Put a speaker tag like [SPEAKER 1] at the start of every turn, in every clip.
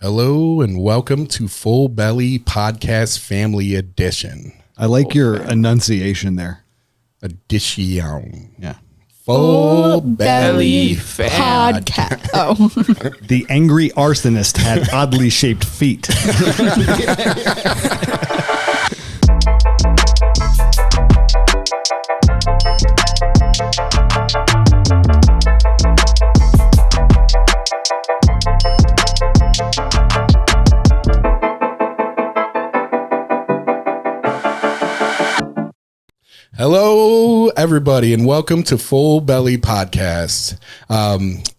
[SPEAKER 1] Hello and welcome to Full Belly Podcast Family Edition.
[SPEAKER 2] I like your enunciation there.
[SPEAKER 1] Edition.
[SPEAKER 2] Yeah.
[SPEAKER 1] Full Belly
[SPEAKER 3] Podcast. Oh.
[SPEAKER 2] The angry arsonist had oddly shaped feet.
[SPEAKER 1] Hello, everybody, and welcome to Full Belly Podcast.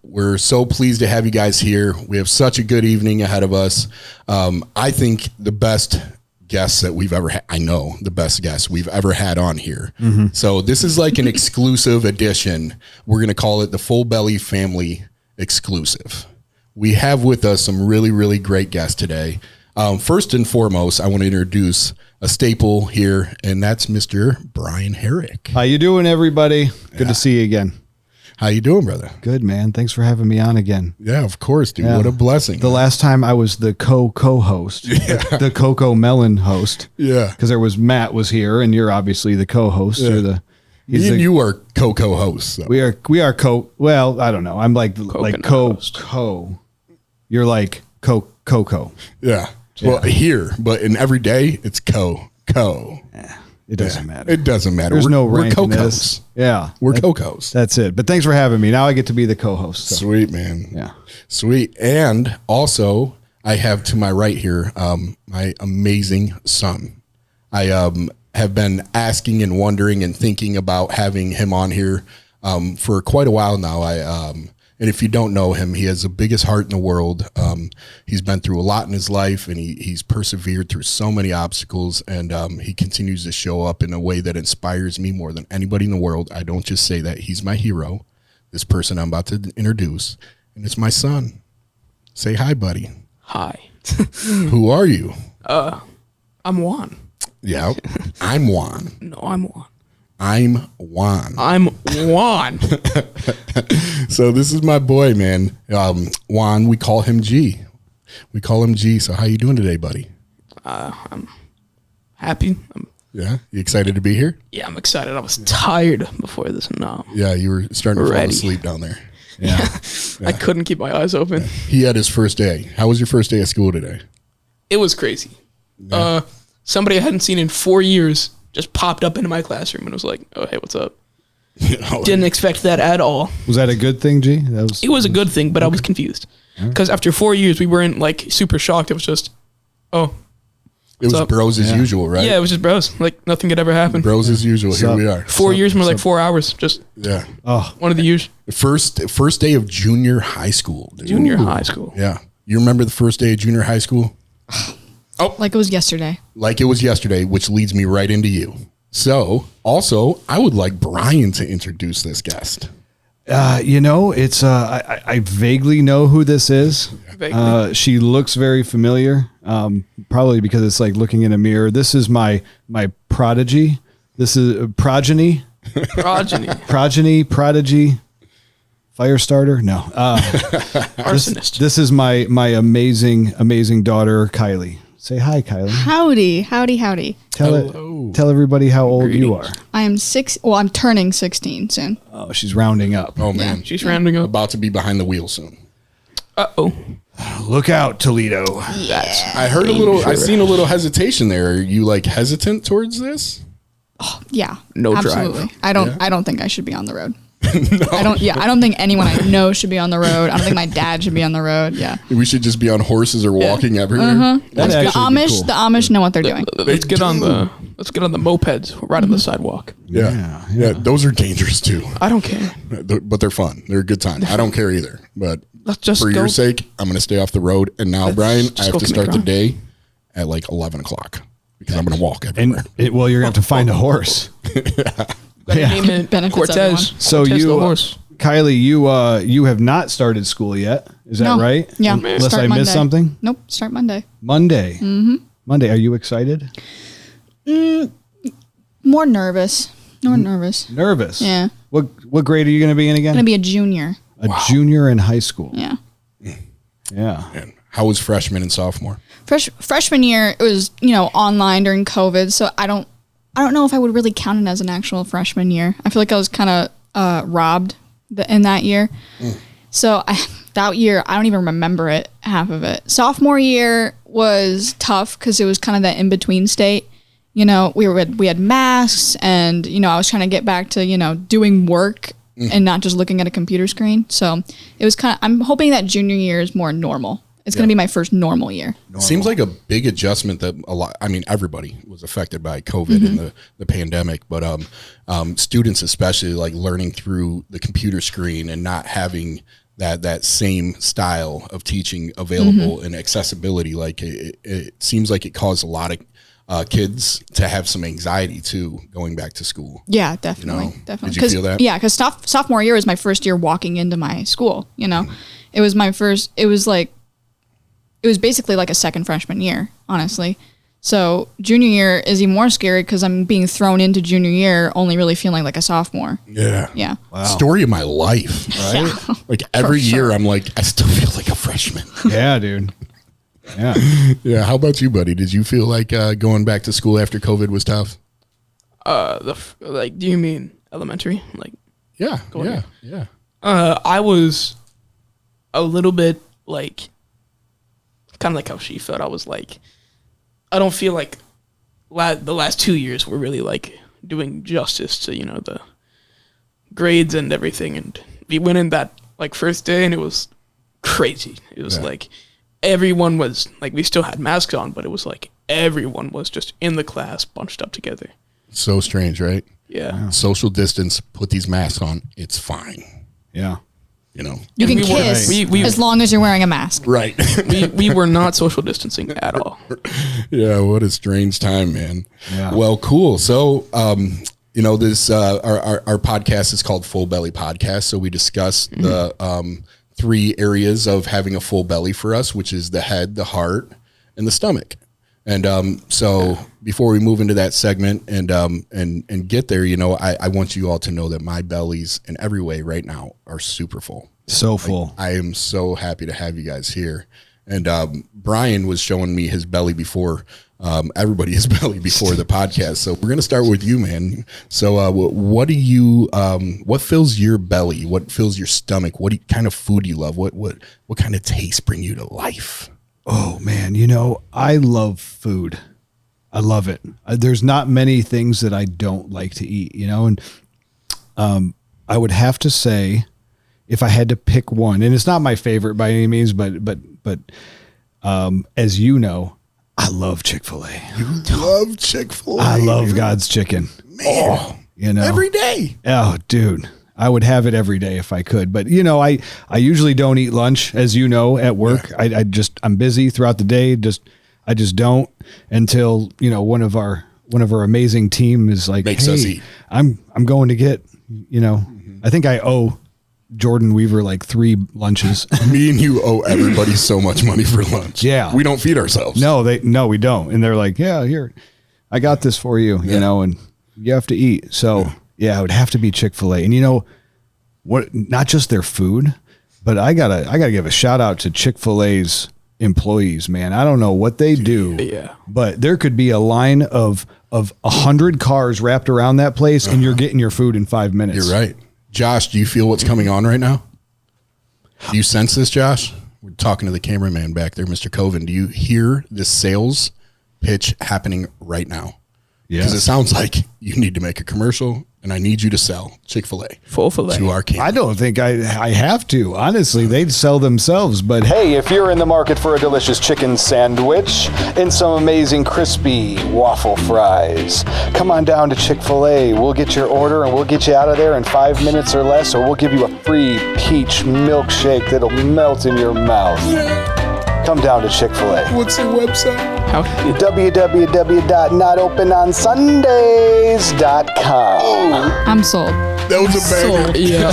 [SPEAKER 1] We're so pleased to have you guys here. We have such a good evening ahead of us. I think the best guests that we've ever had, I know the best guests we've ever had on here. Mm-hmm. So this is like an exclusive edition. We're going to call it the Full Belly Family Exclusive. We have with us some really, really great guests today. First and foremost, I want to introduce a staple here, and that's Mr. Brian Herrick.
[SPEAKER 2] How you doing, everybody? Good to see you again.
[SPEAKER 1] How you doing, brother?
[SPEAKER 2] Good, man. Thanks for having me on again.
[SPEAKER 1] Yeah, of course, dude.
[SPEAKER 2] Yeah.
[SPEAKER 1] What a blessing.
[SPEAKER 2] The last time I was the co-host, the Coco Melon host.
[SPEAKER 1] Yeah.
[SPEAKER 2] Because there was Matt was here, and you're obviously the co-host.
[SPEAKER 1] Yeah. You are co-hosts. So.
[SPEAKER 2] We are well, I don't know. I'm like co. You're like Coco.
[SPEAKER 1] Yeah. Well, here, but in every day, it's co.
[SPEAKER 2] It doesn't matter.
[SPEAKER 1] It doesn't matter.
[SPEAKER 2] There's no
[SPEAKER 1] we're
[SPEAKER 2] rank in
[SPEAKER 1] co-hosts.
[SPEAKER 2] this. Yeah.
[SPEAKER 1] We're co-hosts.
[SPEAKER 2] That's it. But thanks for having me. Now I get to be the co-host. So.
[SPEAKER 1] Sweet, man.
[SPEAKER 2] Yeah.
[SPEAKER 1] Sweet. And also, I have to my right here, my amazing son. I have been asking and wondering and thinking about having him on here for quite a while now. And if you don't know him, he has the biggest heart in the world. He's been through a lot in his life, and he's persevered through so many obstacles, and he continues to show up in a way that inspires me more than anybody in the world. I don't just say that. He's my hero, this person I'm about to introduce, and it's my son. Say hi, buddy.
[SPEAKER 3] Hi.
[SPEAKER 1] Who are you?
[SPEAKER 3] I'm Juan.
[SPEAKER 1] Yeah, I'm Juan.
[SPEAKER 3] No, I'm Juan.
[SPEAKER 1] I'm Juan.
[SPEAKER 3] I'm Juan.
[SPEAKER 1] So this is my boy, man. Juan, we call him G. So how you doing today, buddy?
[SPEAKER 3] I'm happy.
[SPEAKER 1] Yeah, you excited to be here?
[SPEAKER 3] Yeah, I'm excited. I was tired before this. No.
[SPEAKER 1] Yeah, you were starting to fall
[SPEAKER 3] Ready.
[SPEAKER 1] asleep down there.
[SPEAKER 3] Yeah. I couldn't keep my eyes open.
[SPEAKER 1] He had his first day. How was your first day of school today?
[SPEAKER 3] It was crazy.
[SPEAKER 1] Yeah.
[SPEAKER 3] Somebody I hadn't seen in 4 years just popped up into my classroom and was like, "Oh, hey, what's up?" Didn't expect that at all.
[SPEAKER 2] Was that a good thing, G?
[SPEAKER 3] It was a good thing, but I was confused because after 4 years, we weren't like super shocked. It was just, oh,
[SPEAKER 1] It was
[SPEAKER 3] up?
[SPEAKER 1] Bros as usual, right?
[SPEAKER 3] Yeah, it was just bros. Like nothing could ever happen.
[SPEAKER 1] Bros as usual. Here we are.
[SPEAKER 3] 4 years more like 4 hours. Just
[SPEAKER 1] Yeah.
[SPEAKER 2] Oh,
[SPEAKER 3] one of the years.
[SPEAKER 1] First day of junior high school. Dude.
[SPEAKER 3] Junior high school.
[SPEAKER 1] Yeah. You remember the first day of junior high school?
[SPEAKER 4] Like it was yesterday.
[SPEAKER 1] Like it was yesterday, which leads me right into you. So, also, I would like Brian to introduce this guest.
[SPEAKER 2] it's I vaguely know who this is.
[SPEAKER 3] Vaguely.
[SPEAKER 2] She looks very familiar. Probably because it's like looking in a mirror. This is my prodigy. This is progeny. Prodigy. Fire starter? No.
[SPEAKER 3] Arsonist.
[SPEAKER 2] This is my amazing daughter, Kylie. Say hi, Kylie.
[SPEAKER 4] Howdy.
[SPEAKER 2] Tell everybody how old you are.
[SPEAKER 4] I am I'm turning 16 soon.
[SPEAKER 2] Oh, she's rounding up.
[SPEAKER 1] Oh, man.
[SPEAKER 3] She's rounding up.
[SPEAKER 1] About to be behind the wheel soon.
[SPEAKER 3] Uh-oh.
[SPEAKER 2] Look out, Toledo.
[SPEAKER 3] That's
[SPEAKER 1] I heard I seen a little hesitation there. Are you like hesitant towards this?
[SPEAKER 4] Yeah.
[SPEAKER 3] No drive.
[SPEAKER 4] absolutely. I don't think I should be on the road. I don't think anyone I know should be on the road. I don't think my dad should be on the road. Yeah.
[SPEAKER 1] We should just be on horses or walking everywhere.
[SPEAKER 4] The Amish know what they're doing.
[SPEAKER 3] Let's get on the mopeds right on the sidewalk.
[SPEAKER 1] Yeah. Those are dangerous too.
[SPEAKER 3] I don't care.
[SPEAKER 1] But they're fun. They're a good time. I don't care either. But
[SPEAKER 3] Let's just
[SPEAKER 1] for
[SPEAKER 3] go.
[SPEAKER 1] your sake, I'm going to stay off the road. And now, Brian, I have
[SPEAKER 3] go
[SPEAKER 1] to
[SPEAKER 3] commit
[SPEAKER 1] start the
[SPEAKER 3] crime.
[SPEAKER 1] day at like 11 o'clock because I'm going to walk everywhere.
[SPEAKER 2] And you're gonna have to find a horse.
[SPEAKER 3] Name it
[SPEAKER 4] Benefits
[SPEAKER 3] Cortez.
[SPEAKER 4] everyone.
[SPEAKER 2] So
[SPEAKER 3] Cortez
[SPEAKER 2] you,
[SPEAKER 3] the horse.
[SPEAKER 2] Kylie, you have not started school yet. Is that
[SPEAKER 4] No.
[SPEAKER 2] right?
[SPEAKER 4] Yeah.
[SPEAKER 2] Unless
[SPEAKER 4] Start
[SPEAKER 2] I
[SPEAKER 4] Monday.
[SPEAKER 2] missed something.
[SPEAKER 4] Nope. Start Monday.
[SPEAKER 2] Monday. Mm-hmm. Monday. Are you excited?
[SPEAKER 4] More nervous.
[SPEAKER 2] Nervous.
[SPEAKER 4] Yeah.
[SPEAKER 2] What grade are you going to be in again?
[SPEAKER 4] I'm gonna be a junior.
[SPEAKER 2] A junior in high school.
[SPEAKER 4] Yeah.
[SPEAKER 2] Yeah.
[SPEAKER 1] Man, How was freshman and sophomore?
[SPEAKER 4] Freshman year, it was, online during COVID. So I don't know if I would really count it as an actual freshman year. I feel like I was kind of robbed in that year. So that year, I don't even remember it, half of it. Sophomore year was tough because it was kind of that in-between state. We had masks and, I was trying to get back to, doing work and not just looking at a computer screen. So it was I'm hoping that junior year is more normal. It's going to be my first normal year.
[SPEAKER 1] Seems like a big adjustment that everybody was affected by COVID and the pandemic, but students especially, like learning through the computer screen and not having that same style of teaching available and accessibility. Like it seems like it caused a lot of kids to have some anxiety too going back to school.
[SPEAKER 4] Yeah, definitely. Definitely.
[SPEAKER 1] Did you feel that?
[SPEAKER 4] Yeah, because sophomore year was my first year walking into my school. It was my first. It was basically like a second freshman year, honestly. So junior year is even more scary because I'm being thrown into junior year only really feeling like a sophmophore.
[SPEAKER 1] Yeah.
[SPEAKER 4] Yeah.
[SPEAKER 1] Wow. Story of my life, right?
[SPEAKER 4] Yeah.
[SPEAKER 1] Like every year I'm like, I still feel like a freshman.
[SPEAKER 2] Yeah, dude. Yeah.
[SPEAKER 1] Yeah. How about you, buddy? Did you feel like going back to school after COVID was tough?
[SPEAKER 3] Do you mean elementary? Like,
[SPEAKER 1] yeah.
[SPEAKER 3] I was a little bit like, kind of like how she felt. I was like, I don't feel like the last 2 years were really like doing justice to, the grades and everything. And we went in that like first day and it was crazy. It was like everyone was like, we still had masks on, but it was like everyone was just in the class bunched up together.
[SPEAKER 1] So strange, right?
[SPEAKER 3] Yeah.
[SPEAKER 1] Social distance, put these masks on. It's fine.
[SPEAKER 2] Yeah.
[SPEAKER 4] You can kiss as long as you're wearing a mask.
[SPEAKER 1] Right.
[SPEAKER 3] we were not social distancing at all.
[SPEAKER 1] Yeah. What a strange time, man.
[SPEAKER 2] Yeah.
[SPEAKER 1] Well, cool. So, this, our podcast is called Full Belly Podcast. So we discuss the 3 areas of having a full belly for us, which is the head, the heart, and the stomach. And so before we move into that segment and get there, I want you all to know that my bellies in every way right now are super full.
[SPEAKER 2] So full.
[SPEAKER 1] Like, I am so happy to have you guys here. And Bryan was showing me his belly before, everybody his belly before the podcast. So we're going to start with you, man. So what do you, what fills your belly? What fills your stomach? What kind of food do you love? What kind of taste bring you to life?
[SPEAKER 2] Oh man, I love food. I love it. There's not many things that I don't like to eat, and I would have to say if I had to pick one, and it's not my favorite by any means, but as you know, I love Chick-fil-A.
[SPEAKER 1] You love Chick-fil-A.
[SPEAKER 2] I love God's chicken.
[SPEAKER 1] Man, every day.
[SPEAKER 2] Oh, dude. I would have it every day if I could, but I usually don't eat lunch, as you know, at work. Yeah. I'm busy throughout the day. I just don't until, one of our amazing team is like,
[SPEAKER 1] makes us eat.
[SPEAKER 2] I'm going to get, I think I owe Jordan Weaver like 3 lunches.
[SPEAKER 1] Me and you owe everybody so much money for lunch.
[SPEAKER 2] Yeah.
[SPEAKER 1] We don't feed ourselves.
[SPEAKER 2] No, we don't. And they're like, yeah, here, I got this for you, and you have to eat. So yeah, it would have to be Chick-fil-A. And what? Not just their food, but I gotta give a shout out to Chick-fil-A's employees, man. I don't know what they do, but there could be a line of 100 cars wrapped around that place, and you're getting your food in 5 minutes.
[SPEAKER 1] You're right. Josh, do you feel what's coming on right now? Do you sense this, Josh? We're talking to the cameraman back there, Mr. Coven. Do you hear this sales pitch happening right now?
[SPEAKER 2] Yeah.
[SPEAKER 1] Because it sounds like you need to make a commercial, and I need you to sell Chick-fil-A
[SPEAKER 3] Full filet
[SPEAKER 1] to our camera.
[SPEAKER 2] I don't think I have to. Honestly, they'd sell themselves. But hey, if you're in the market for a delicious chicken sandwich and some amazing crispy waffle fries, come on down to Chick-fil-A. We'll get your order and we'll get you out of there in 5 minutes or less, or we'll give you a free peach milkshake that'll melt in your mouth. Come down to Chick-fil-A.
[SPEAKER 1] What's their website?
[SPEAKER 2] www.notopenonsundays.com.
[SPEAKER 4] I'm sold.
[SPEAKER 1] That was a banger.
[SPEAKER 3] So, yeah.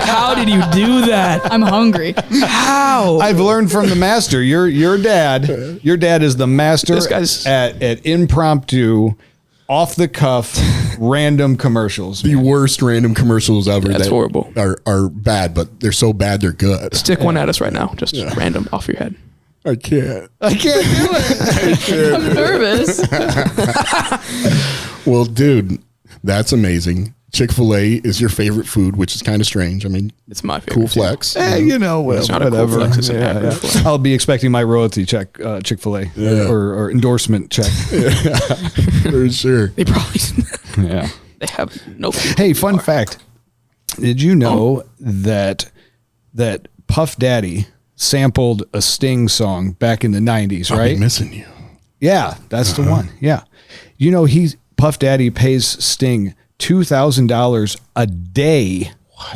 [SPEAKER 3] How did you do that?
[SPEAKER 4] I'm hungry.
[SPEAKER 3] How?
[SPEAKER 2] I've learned from the master. Your dad. Your dad is the master
[SPEAKER 3] This guy's-
[SPEAKER 2] at impromptu, off the cuff, random commercials.
[SPEAKER 1] The worst random commercials ever.
[SPEAKER 3] That's
[SPEAKER 1] that
[SPEAKER 3] horrible.
[SPEAKER 1] Are bad, but they're so bad they're good.
[SPEAKER 3] Stick one at us right now, just random off your head.
[SPEAKER 1] I can't.
[SPEAKER 2] I can't do it.
[SPEAKER 4] I'm nervous.
[SPEAKER 1] Well, dude, that's amazing. Chick-fil-A is your favorite food, which is kind of strange. I mean,
[SPEAKER 3] It's my favorite.
[SPEAKER 1] cool
[SPEAKER 3] too.
[SPEAKER 1] flex.
[SPEAKER 2] You know, well,
[SPEAKER 3] It's not a cool
[SPEAKER 2] whatever.
[SPEAKER 3] flex, it's an average flex.
[SPEAKER 2] I'll be expecting my royalty check, Chick-fil-A, or endorsement check.
[SPEAKER 1] For sure.
[SPEAKER 3] They probably
[SPEAKER 2] Yeah.
[SPEAKER 3] they have no.
[SPEAKER 2] Hey, fun fact. Did you know that Puff Daddy sampled a Sting song back in the 90s,
[SPEAKER 1] I'll be
[SPEAKER 2] right?
[SPEAKER 1] missing you.
[SPEAKER 2] Yeah, that's the one. Yeah. You know, Puff Daddy pays Sting $2,000 a day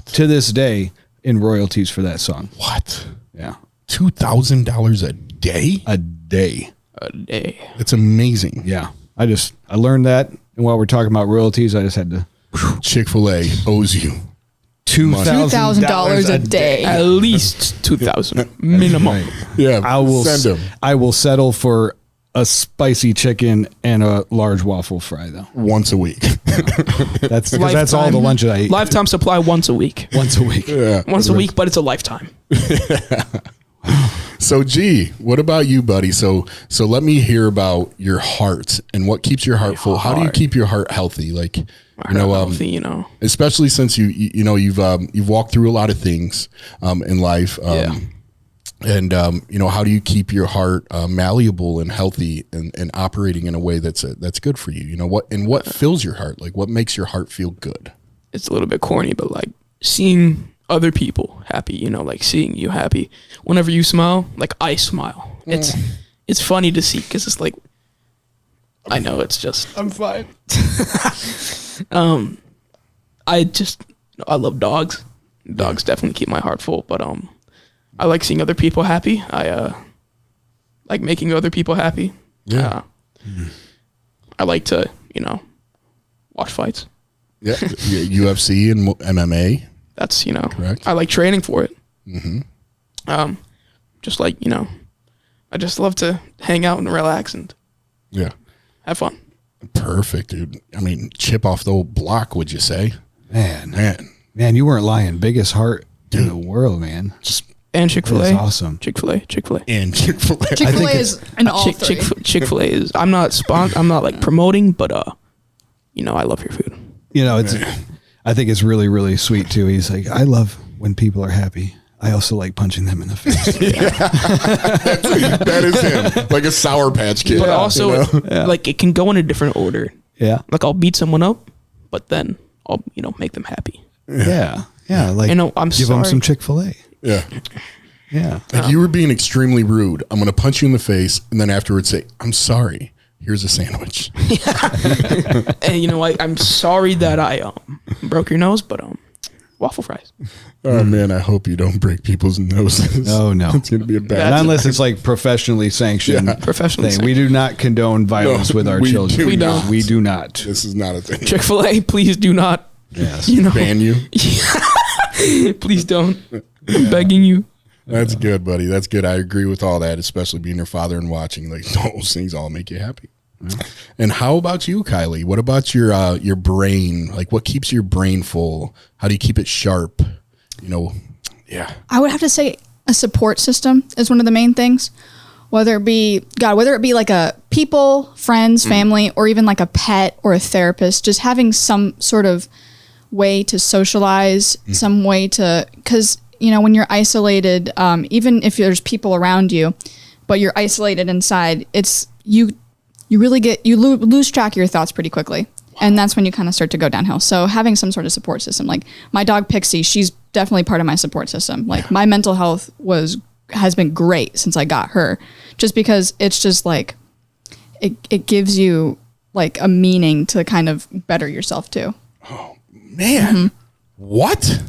[SPEAKER 2] to this day in royalties for that song.
[SPEAKER 1] What?
[SPEAKER 2] Yeah.
[SPEAKER 1] $2,000 a day?
[SPEAKER 2] A day.
[SPEAKER 3] A day.
[SPEAKER 1] That's amazing.
[SPEAKER 2] Yeah. I learned that. And while we're talking about royalties, I just had to.
[SPEAKER 1] Chick-fil-A owes you
[SPEAKER 4] $2,000 a day.
[SPEAKER 3] At least 2,000 minimum.
[SPEAKER 1] Yeah,
[SPEAKER 2] I will settle for a spicy chicken and a large waffle fry though.
[SPEAKER 1] once a week.
[SPEAKER 2] That's because that's all the lunch that I eat.
[SPEAKER 3] Lifetime supply once a week.
[SPEAKER 2] Once a week.
[SPEAKER 1] Yeah.
[SPEAKER 3] Once a week, but it's a lifetime.
[SPEAKER 1] So, G, what about you, buddy? So let me hear about your heart and what keeps your heart full. How do you keep your heart healthy? Like,
[SPEAKER 3] Healthy, you know.
[SPEAKER 1] especially since you've walked through a lot of things in life. And how do you keep your heart malleable and healthy and operating in a way that's good for you? You know what fills your heart? Like, what makes your heart feel good?
[SPEAKER 3] It's a little bit corny, but like seeing other people happy, you know, like seeing you happy. Whenever you smile, like I smile. It's funny to see because it's like, I know it's just.
[SPEAKER 2] I'm fine.
[SPEAKER 3] I love dogs. Dogs definitely keep my heart full, but I like seeing other people happy. I like making other people happy.
[SPEAKER 1] Yeah.
[SPEAKER 3] I like to, watch fights.
[SPEAKER 1] Yeah, UFC and MMA.
[SPEAKER 3] That's,
[SPEAKER 1] Correct.
[SPEAKER 3] I like training for it. Mm-hmm. Just like, I just love to hang out and relax and have fun.
[SPEAKER 1] Perfect, dude. I mean, chip off the old block, would you say?
[SPEAKER 2] Man, you weren't lying. Biggest heart in the world, man.
[SPEAKER 1] Just
[SPEAKER 3] And Chick-fil-A.
[SPEAKER 2] That's awesome.
[SPEAKER 3] Chick-fil-A.
[SPEAKER 1] and Chick-fil-A.
[SPEAKER 4] Chick-fil-A is an all three.
[SPEAKER 3] Chick-fil-A is, I'm not like promoting, but I love your food.
[SPEAKER 2] I think it's really, really sweet too. He's like, I love when people are happy. I also like punching them in the face.
[SPEAKER 1] That is him, like a Sour Patch Kid.
[SPEAKER 3] But also, like, it can go in a different order.
[SPEAKER 2] Yeah.
[SPEAKER 3] Like, I'll beat someone up, but then I'll, make them happy.
[SPEAKER 2] Yeah. Like,
[SPEAKER 3] I'm
[SPEAKER 2] give them
[SPEAKER 3] sorry.
[SPEAKER 2] some Chick-fil-A.
[SPEAKER 1] Yeah.
[SPEAKER 2] Yeah.
[SPEAKER 1] Like, you were being extremely rude. I'm going to punch you in the face and then afterwards say, I'm sorry. Here's a sandwich.
[SPEAKER 3] And, I'm sorry that I broke your nose, but waffle fries.
[SPEAKER 1] Oh, man, I hope you don't break people's noses.
[SPEAKER 2] Oh, no.
[SPEAKER 1] It's going to be a bad
[SPEAKER 3] That's
[SPEAKER 2] Not unless it's like professionally sanctioned.
[SPEAKER 3] Professionally
[SPEAKER 2] thing. We do not condone violence
[SPEAKER 1] No,
[SPEAKER 2] with our
[SPEAKER 1] we
[SPEAKER 2] children.
[SPEAKER 1] do
[SPEAKER 3] We don't.
[SPEAKER 1] not.
[SPEAKER 2] We do not.
[SPEAKER 1] This is not a thing.
[SPEAKER 3] Chick-fil-A, please do not.
[SPEAKER 2] Yes.
[SPEAKER 1] Ban you.
[SPEAKER 3] Please don't. I'm begging you.
[SPEAKER 1] That's good, buddy. That's good. I agree with all that, especially being your father and watching. Like, those things all make you happy. And how about you, Kylie? What about your brain? Like, what keeps your brain full? How do you keep it sharp? Yeah.
[SPEAKER 4] I would have to say a support system is one of the main things. Whether it be like a people, friends, family, or even like a pet or a therapist, just having some sort of way to socialize, some way to, because, when you're isolated, even if there's people around you, but you're isolated inside, it's, you lose track of your thoughts pretty quickly. And that's when you kind of start to go downhill. So having some sort of support system, like my dog Pixie, she's definitely part of my support system. Like my mental health has been great since I got her, just because it's just like, it gives you like a meaning to kind of better yourself too.
[SPEAKER 1] Oh, man. What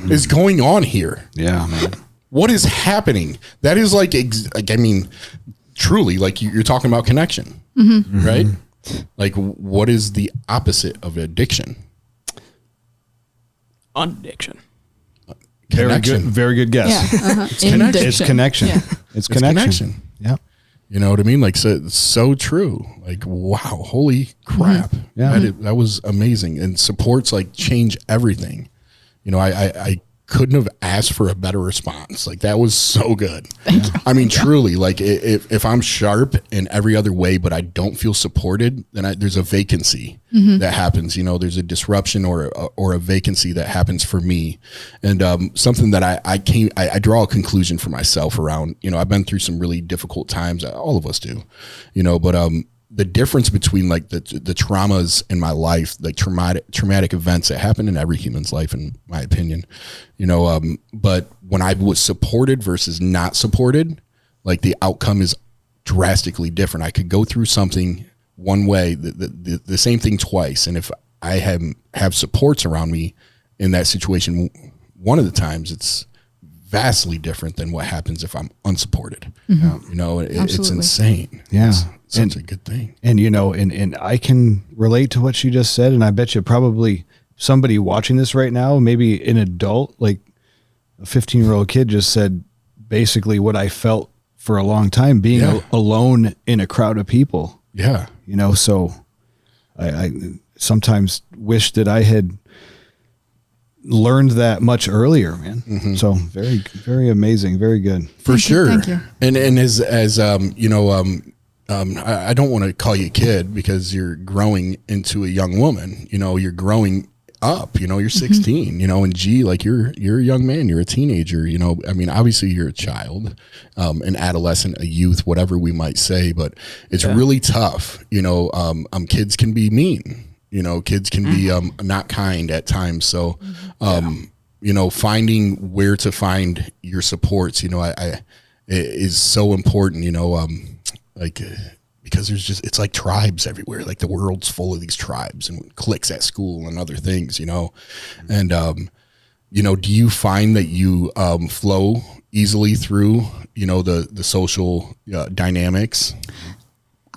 [SPEAKER 1] is going on here?
[SPEAKER 2] Yeah, man.
[SPEAKER 1] What is happening? That is like truly, like you're talking about connection, right? Like, what is the opposite of addiction?
[SPEAKER 3] Addiction.
[SPEAKER 1] Connection.
[SPEAKER 2] Very good guess.
[SPEAKER 4] Yeah.
[SPEAKER 1] It's connection.
[SPEAKER 2] It's connection.
[SPEAKER 4] Yeah.
[SPEAKER 2] It's connection. Yeah.
[SPEAKER 1] You know what I mean? Like, so it's so true. Like, wow, holy crap.
[SPEAKER 2] Yeah.
[SPEAKER 1] That was amazing. And supports like change everything. I couldn't have asked for a better response. Like that was so good. Thank you. I mean, truly, like if I'm sharp in every other way, but I don't feel supported, then there's a vacancy that happens. You know, there's a disruption or a vacancy that happens for me. And something that I draw a conclusion for myself around. You know, I've been through some really difficult times. All of us do. You know, but the difference between like the traumas in my life, like traumatic events that happen in every human's life, in my opinion, you know, but when I was supported versus not supported, like the outcome is drastically different. I could go through something one way, the same thing twice. And if I have supports around me in that situation, one of the times it's vastly different than what happens if I'm unsupported. You know, it's insane.
[SPEAKER 2] Yeah.
[SPEAKER 1] It's such a good thing.
[SPEAKER 2] And, you know, and I can relate to what she just said. And I bet you probably somebody watching this right now, maybe an adult, like a 15-year-old kid just said basically what I felt for a long time, being alone in a crowd of people.
[SPEAKER 1] Yeah.
[SPEAKER 2] You know, so I sometimes wish that I had learned that much earlier, man. So very, very amazing. Very good.
[SPEAKER 1] For sure.
[SPEAKER 4] Thank you.
[SPEAKER 1] And as you know, I don't want to call you a kid because you're growing into a young woman. You know, you're growing up. You know, you're 16. You know, and like you're a young man. You're a teenager. You know, I mean, obviously you're a child, an adolescent, a youth, whatever we might say. But it's really tough. You know, kids can be mean. You know, kids can be not kind at times. So, you know, finding where to find your supports, you know, it is so important, you know, like because it's like tribes everywhere. Like the world's full of these tribes and cliques at school and other things, you know. And, you know, do you find that you flow easily through, you know, the social dynamics?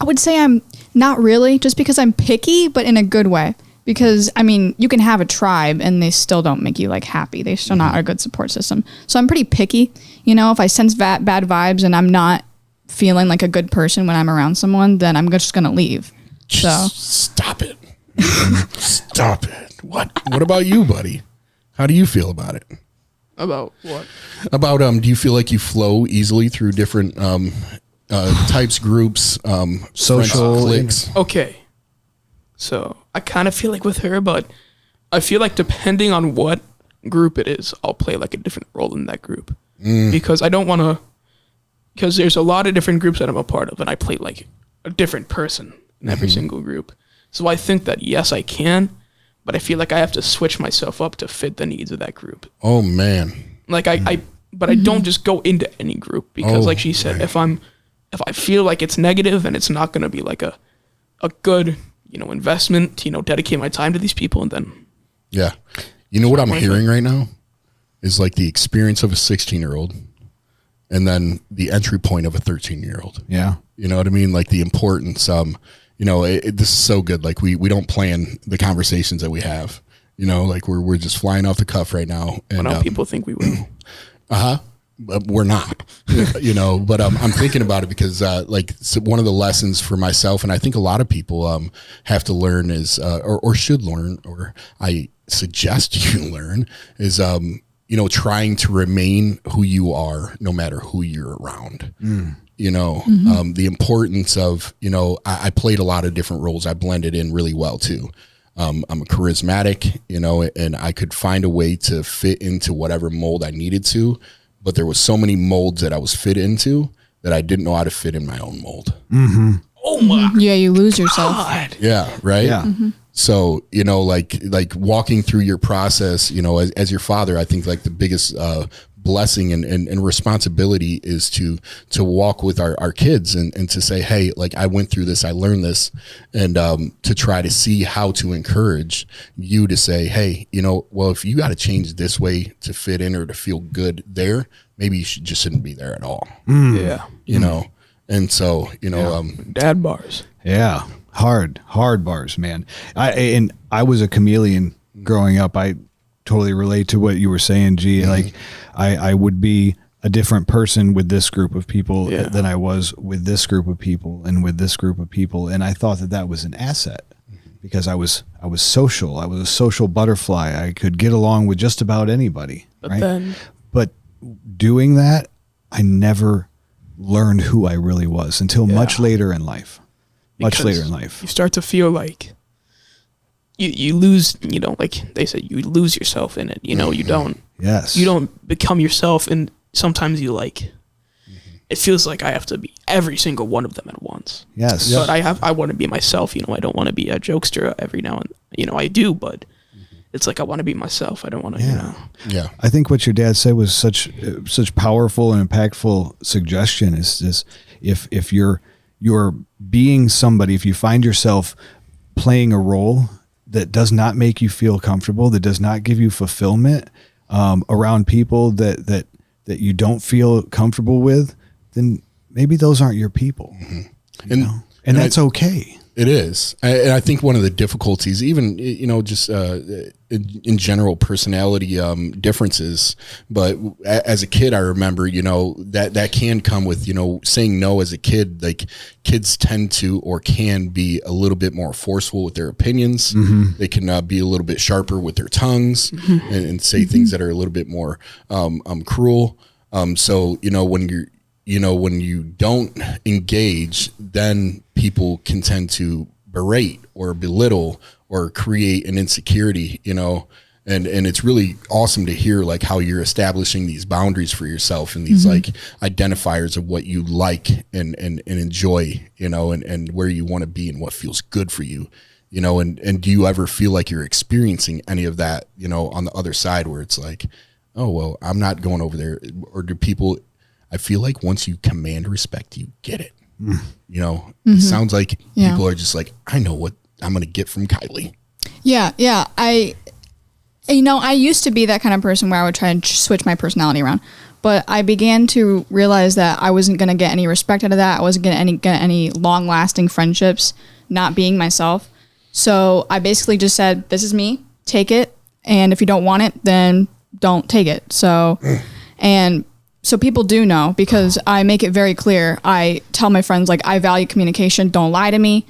[SPEAKER 4] I would say I'm not really, just because I'm picky, but in a good way. Because, I mean, you can have a tribe and they still don't make you like happy. They're still not a good support system. So I'm pretty picky. You know, if I sense bad vibes and I'm not feeling like a good person when I'm around someone, then I'm just going to leave. So
[SPEAKER 1] Stop it. Stop it. What about you, buddy? How do you feel about it?
[SPEAKER 3] About what?
[SPEAKER 1] About, do you feel like you flow easily through different, types, groups,
[SPEAKER 2] Social
[SPEAKER 1] cliques?
[SPEAKER 3] Okay. So I kind of feel like with her, but I feel like depending on what group it is, I'll play like a different role in that group. Because I don't want to, because there's a lot of different groups that I'm a part of and I play like a different person in every single group. So I think that yes, I can, but I feel like I have to switch myself up to fit the needs of that group.
[SPEAKER 1] Oh man.
[SPEAKER 3] Like but I don't just go into any group because like she said, if I feel like it's negative and it's not going to be like a good, you know, investment, you know, dedicate my time to these people and then.
[SPEAKER 1] Yeah. You know what I'm hearing right now is like the experience of a 16-year-old and then the entry point of a 13-year-old.
[SPEAKER 2] Yeah.
[SPEAKER 1] You know what I mean? Like the importance, you know, this is so good. Like we don't plan the conversations that we have, you know, like we're just flying off the cuff right now. And
[SPEAKER 3] Now people think we will.
[SPEAKER 1] But we're not, you know, but I'm thinking about it because like so one of the lessons for myself, and I think a lot of people have to learn is, or should learn, or I suggest you learn is, you know, trying to remain who you are no matter who you're around. You know, the importance of, you know, I played a lot of different roles. I blended in really well too. I'm a charismatic, you know, and I could find a way to fit into whatever mold I needed to. But there was so many molds that I was fit into that I didn't know how to fit in my own mold.
[SPEAKER 3] Oh my
[SPEAKER 4] yeah, you lose yourself.
[SPEAKER 3] God.
[SPEAKER 1] Yeah. Right.
[SPEAKER 2] Yeah.
[SPEAKER 1] So, you know, like walking through your process, you know, as your father, I think like the biggest blessing and responsibility is to walk with our kids and to say, hey, like I went through this, I learned this, and to try to see how to encourage you to say, hey, you know, well, if you got to change this way to fit in or to feel good there, maybe you just shouldn't be there at all.
[SPEAKER 3] Yeah.
[SPEAKER 1] You know? And so, you know,
[SPEAKER 3] Dad bars.
[SPEAKER 2] Yeah. Hard bars, man. I was a chameleon growing up. I totally relate to what you were saying, G. Like I would be a different person with this group of people than I was with this group of people and with this group of people. And I thought that was an asset because I was social. I was a social butterfly. I could get along with just about anybody.
[SPEAKER 3] But
[SPEAKER 2] right?
[SPEAKER 3] then,
[SPEAKER 2] But doing that, I never learned who I really was until much later in life. Much later in life.
[SPEAKER 3] you start to feel like you lose, like they said, you lose yourself in it. You don't.
[SPEAKER 2] Yes.
[SPEAKER 3] You don't become yourself, and sometimes you like. It feels like I have to be every single one of them at once.
[SPEAKER 2] Yes.
[SPEAKER 3] But I want to be myself. I don't want to be a jokester every now and I do, but it's like I want to be myself. I don't want to.
[SPEAKER 1] Yeah.
[SPEAKER 2] I think what your dad said was such powerful and impactful suggestion. Is this if you're being somebody, if you find yourself playing a role that does not make you feel comfortable, that does not give you fulfillment around people that you don't feel comfortable with, then maybe those aren't your people. And that's okay.
[SPEAKER 1] It is. And I think one of the difficulties, even, just in general personality differences, but as a kid, I remember, that can come with, saying no as a kid. Like kids tend to or can be a little bit more forceful with their opinions. They can be a little bit sharper with their tongues and say things that are a little bit more cruel. So, when you don't engage, then people can tend to berate or belittle or create an insecurity, and it's really awesome to hear like how you're establishing these boundaries for yourself and these like identifiers of what you like and enjoy, and where you want to be and what feels good for you, and do you ever feel like you're experiencing any of that, on the other side where it's like, oh, well, I'm not going over there, or do people, I feel like once you command respect, you get it. It sounds like people are just like, I know what I'm going to get from Kylie.
[SPEAKER 4] Yeah. I used to be that kind of person where I would try and switch my personality around, but I began to realize that I wasn't going to get any respect out of that. I wasn't going to get any long lasting friendships, not being myself. So I basically just said, this is me, take it. And if you don't want it, then don't take it. So people do know, because I make it very clear. I tell my friends, like, I value communication. Don't lie to me.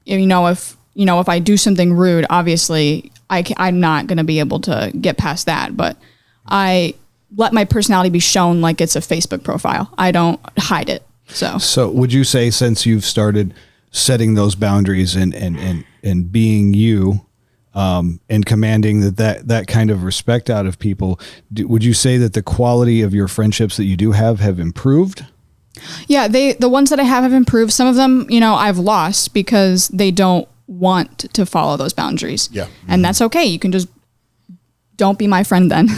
[SPEAKER 4] If I do something rude, obviously I'm not going to be able to get past that, but I let my personality be shown like it's a Facebook profile. I don't hide it. So
[SPEAKER 2] would you say, since you've started setting those boundaries and being you, and commanding that kind of respect out of people, would you say that the quality of your friendships that you do have improved?
[SPEAKER 4] Yeah, the ones that I have improved. Some of them, I've lost because they don't want to follow those boundaries. Yeah. And that's okay. You can just don't be my friend then,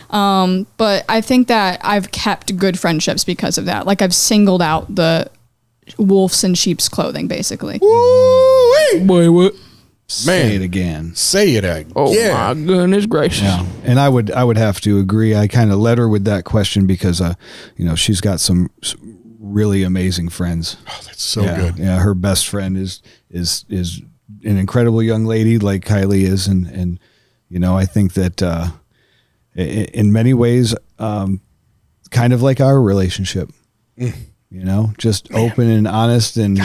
[SPEAKER 4] But I think that I've kept good friendships because of that. Like, I've singled out the wolves in sheep's clothing, basically.
[SPEAKER 1] Woo-wee.
[SPEAKER 3] Boy, what?
[SPEAKER 2] Say it again.
[SPEAKER 1] Say it again.
[SPEAKER 3] Oh my goodness gracious.
[SPEAKER 2] Yeah. And I would have to agree. I kind of led her with that question because, she's got some really amazing friends.
[SPEAKER 1] Oh, that's so good.
[SPEAKER 2] Yeah. Her best friend is an incredible young lady like Kylie is. And I think that, in many ways, kind of like our relationship, just open and honest and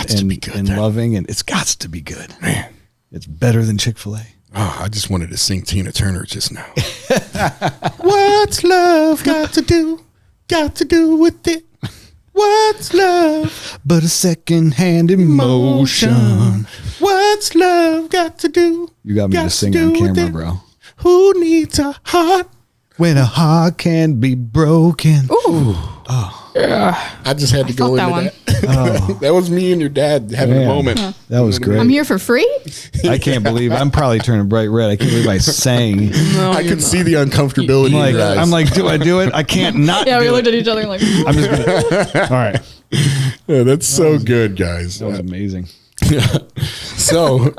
[SPEAKER 2] loving, and it's got to be good, man. It's better than Chick-fil-A.
[SPEAKER 1] Oh, I just wanted to sing Tina Turner just now. What's love got to do with it? What's love
[SPEAKER 2] but a second-hand emotion?
[SPEAKER 1] What's love got to do?
[SPEAKER 2] You got me to sing on camera, bro.
[SPEAKER 1] Who needs a heart
[SPEAKER 2] when a heart can be broken?
[SPEAKER 4] Ooh.
[SPEAKER 2] Oh.
[SPEAKER 1] Yeah. I just had to go into that.
[SPEAKER 2] Oh.
[SPEAKER 1] That was me and your dad having a moment.
[SPEAKER 2] Huh. That was great.
[SPEAKER 4] I'm here for free?
[SPEAKER 2] I can't believe I'm probably turning bright red. I can't believe I sang.
[SPEAKER 1] No, I could see the uncomfortability in your eyes.
[SPEAKER 2] I'm like, do I do it? I can't not
[SPEAKER 4] Yeah,
[SPEAKER 2] do
[SPEAKER 4] we looked
[SPEAKER 2] it.
[SPEAKER 4] at each other like,
[SPEAKER 2] I'm just gonna. All right.
[SPEAKER 1] Yeah, that's so good, guys.
[SPEAKER 2] That was amazing.
[SPEAKER 1] So,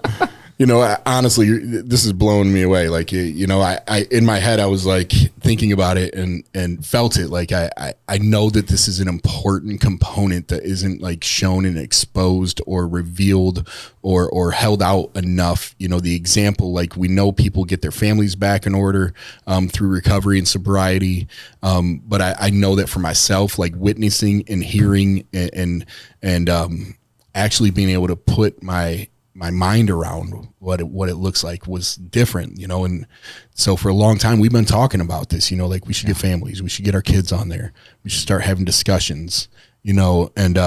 [SPEAKER 1] honestly, this is blowing me away. Like, I in my head, I was like thinking about it and felt it. Like, I know that this is an important component that isn't like shown and exposed or revealed or held out enough. The example, like, we know people get their families back in order through recovery and sobriety. But I know that for myself, like witnessing and hearing and actually being able to put my my mind around what it looks like was different, you know. And so for a long time we've been talking about this, you know, like we should get families, we should get our kids on there, we should start having discussions, you know. And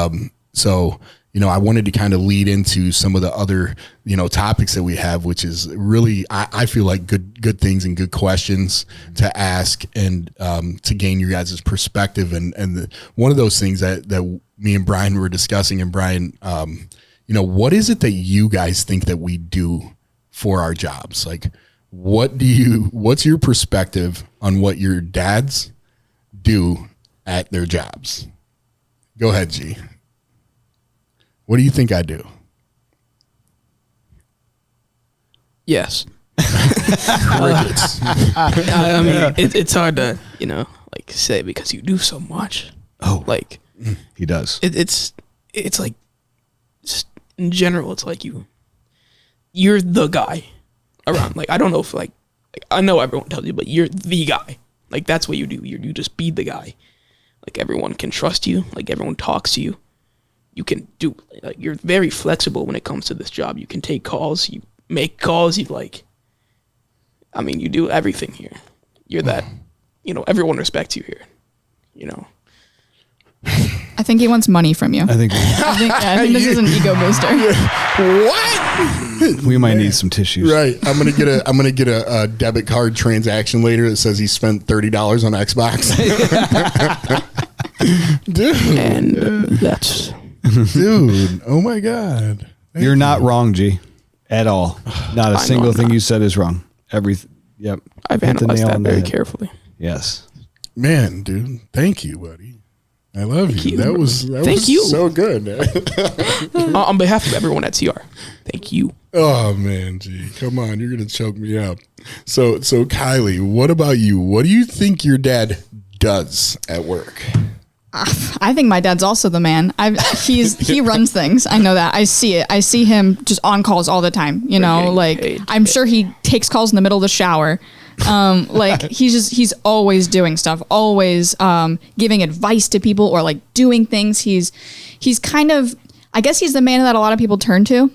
[SPEAKER 1] so, you know, I wanted to kind of lead into some of the other, you know, topics that we have, which is really, I feel like good things and good questions to ask and to gain your guys' perspective. And one of those things that me and Bryan were discussing, and Bryan, you know, what is it that you guys think that we do for our jobs? Like, what's your perspective on what your dads do at their jobs? Go ahead, G. What do you think I do?
[SPEAKER 3] Yes. I mean, it's hard to, you know, like say because you do so much.
[SPEAKER 2] Oh,
[SPEAKER 3] like
[SPEAKER 2] he does.
[SPEAKER 3] It's like just in general, it's like you're the guy around. Like I don't know if like I know everyone tells you, but you're the guy. Like that's what you do. You just be the guy. Like everyone can trust you. Like everyone talks to you. You can do, like, you're very flexible when it comes to this job. You can take calls, you make calls, you you do everything here. You're that, you know, everyone respects you here, you know.
[SPEAKER 4] I think he wants money from you.
[SPEAKER 2] I think
[SPEAKER 4] I think this is an ego booster.
[SPEAKER 1] What?
[SPEAKER 2] we might need some tissues.
[SPEAKER 1] Right. I'm gonna get a debit card transaction later that says he spent $30 on Xbox. Dude.
[SPEAKER 3] And that's...
[SPEAKER 1] Dude, oh my God.
[SPEAKER 2] You're not wrong, G, at all. Not a single thing you said is wrong. Yep.
[SPEAKER 3] I've analyzed that very carefully.
[SPEAKER 2] Yes.
[SPEAKER 1] Man, dude, thank you, buddy. I love you. That was so good.
[SPEAKER 3] On behalf of everyone at CR, thank you.
[SPEAKER 1] Oh man, G, come on, you're gonna choke me up. So Kylie, what about you? What do you think your dad does at work?
[SPEAKER 4] I think my dad's also the man. He runs things. I know that. I see it. I see him just on calls all the time. You know, like I'm sure he takes calls in the middle of the shower. Like he's always doing stuff, always giving advice to people or like doing things. He's kind of, I guess he's the man that a lot of people turn to. You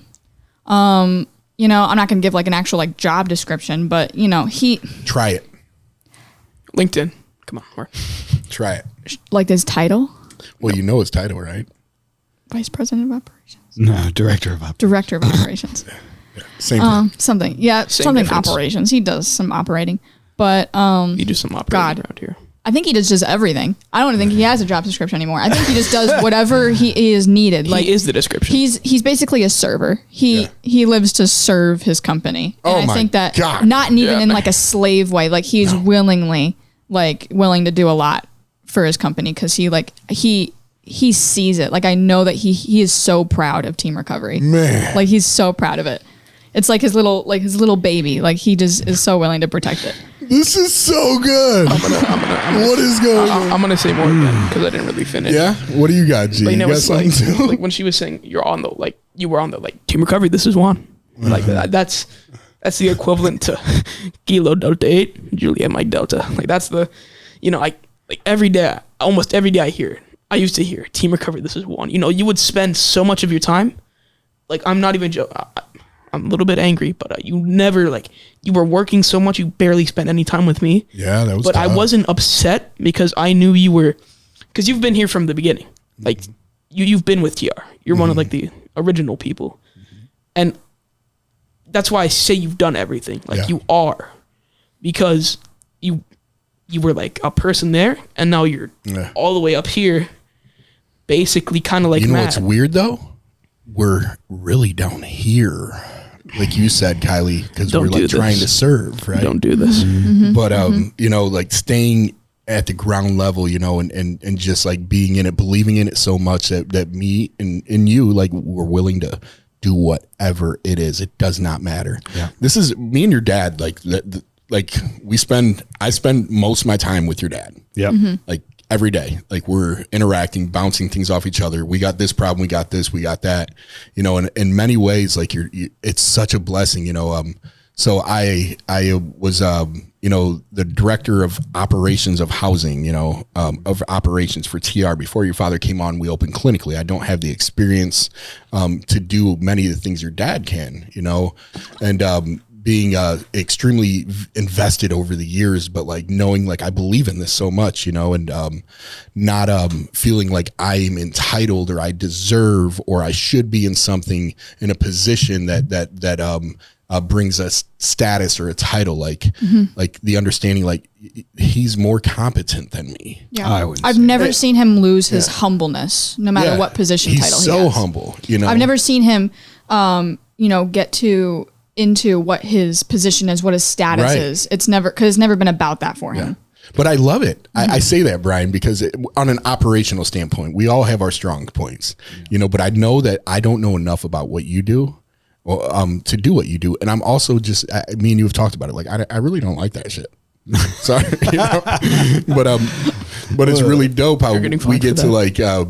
[SPEAKER 4] know, I'm not going to give like an actual like job description, but you know,
[SPEAKER 1] try it.
[SPEAKER 3] LinkedIn. Come on,
[SPEAKER 1] try it.
[SPEAKER 4] Like his title?
[SPEAKER 1] Well, you know his title, right?
[SPEAKER 4] Vice President of Operations.
[SPEAKER 2] No, Director of Operations.
[SPEAKER 4] Director of Operations.
[SPEAKER 1] Same thing.
[SPEAKER 4] Something. Yeah,
[SPEAKER 3] Same
[SPEAKER 4] something
[SPEAKER 3] difference.
[SPEAKER 4] operations. He does some operating. But
[SPEAKER 3] You do some operating around here.
[SPEAKER 4] I think he does everything. I don't think he has a job description anymore. I think he just does whatever he is needed. Like
[SPEAKER 3] he is the description.
[SPEAKER 4] He's basically a server. He lives to serve his company. And
[SPEAKER 1] Oh
[SPEAKER 4] I
[SPEAKER 1] my
[SPEAKER 4] think that
[SPEAKER 1] God.
[SPEAKER 4] not even in like a slave way. Like he's willing to do a lot for his company because he sees it. Like I know that he is so proud of Team Recovery.
[SPEAKER 1] Man.
[SPEAKER 4] Like he's so proud of it. It's like his little baby. Like he just is so willing to protect it.
[SPEAKER 1] This is so good. What is going on?
[SPEAKER 3] I'm gonna say more again because I didn't really finish.
[SPEAKER 1] Yeah? What do you got, G?
[SPEAKER 3] But you know,
[SPEAKER 1] got
[SPEAKER 3] it's like,
[SPEAKER 1] something too?
[SPEAKER 3] like when she was saying you were on the Team Recovery. This is Juan. Like that's the equivalent to Kilo Delta 8, Juliet Mike Delta. Like that's the, you know, like every day, almost every day I hear it. I used to hear Team Recovery. This is Juan. You know, you would spend so much of your time. Like I'm not even joking. I'm a little bit angry, but you never you were working so much you barely spent any time with me.
[SPEAKER 1] Yeah, that was.
[SPEAKER 3] But
[SPEAKER 1] tough.
[SPEAKER 3] I wasn't upset because I knew you were, because you've been here from the beginning. Like you've been with TR. You're one of like the original people, and that's why I say you've done everything. Like you are, because you were like a person there, and now you're all the way up here, basically kind of like.
[SPEAKER 1] You know
[SPEAKER 3] Matt.
[SPEAKER 1] what's weird though? We're really down here, like you said, Kylie, because we're like trying to serve, right?
[SPEAKER 3] Don't do this.
[SPEAKER 1] But you know, like staying at the ground level, you know, and just like being in it, believing in it so much that me and you like we're willing to do whatever it is. It does not matter. Yeah. This is me and your dad. Like I spend most of my time with your dad.
[SPEAKER 2] Yeah.
[SPEAKER 1] Like every day, like we're interacting, bouncing things off each other. We got this problem. We got this, we got that, you know, and in many ways, like it's such a blessing, you know? So I was, the director of operations of housing, of operations for TR. Before your father came on, we opened clinically. I don't have the experience to do many of the things your dad can, and being extremely invested over the years, but like knowing like I believe in this so much, and not feeling like I'm entitled or I deserve or I should be in something in a position that brings us status or a title, like the understanding, like he's more competent than me.
[SPEAKER 4] Yeah, I've never seen him lose his humbleness, no matter what position
[SPEAKER 1] he's
[SPEAKER 4] title.
[SPEAKER 1] So
[SPEAKER 4] he has.
[SPEAKER 1] humble,
[SPEAKER 4] I've never seen him, get into what his position is, what his status is. It's never been about that for him.
[SPEAKER 1] But I love it. I say that, Brian, because on an operational standpoint, we all have our strong points, but I know that I don't know enough about what you do. To do what you do. And I'm also just, me and you have talked about it. Like, I really don't like that shit. Sorry. But it's really dope how we get to like, I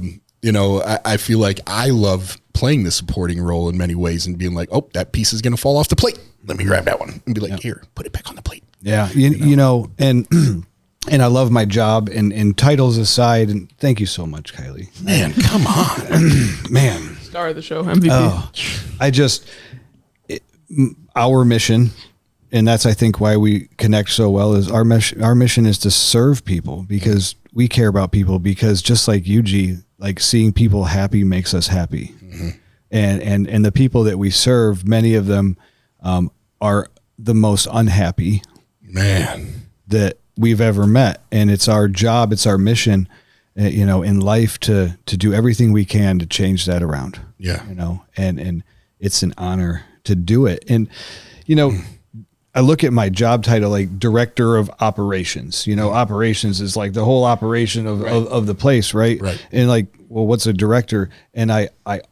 [SPEAKER 1] feel like I love playing the supporting role in many ways and being like, oh, that piece is going to fall off the plate. Let me grab that one and be like, here, put it back on the plate.
[SPEAKER 2] Yeah. And I love my job and titles aside. And thank you so much, Kylie.
[SPEAKER 1] Man, come on.
[SPEAKER 2] Man.
[SPEAKER 3] Star of the show, MVP.
[SPEAKER 2] Our mission, and that's I think why we connect so well, is our mission is to serve people because we care about people, because just like you, G, like seeing people happy makes us happy. And the people that we serve, many of them are the most unhappy that we've ever met. And it's our job, it's our mission, in life to do everything we can to change that around. And it's an honor to do it. And, I look at my job title, like director of operations, operations is like the whole operation of the place. Right. And like, well, what's a director? And I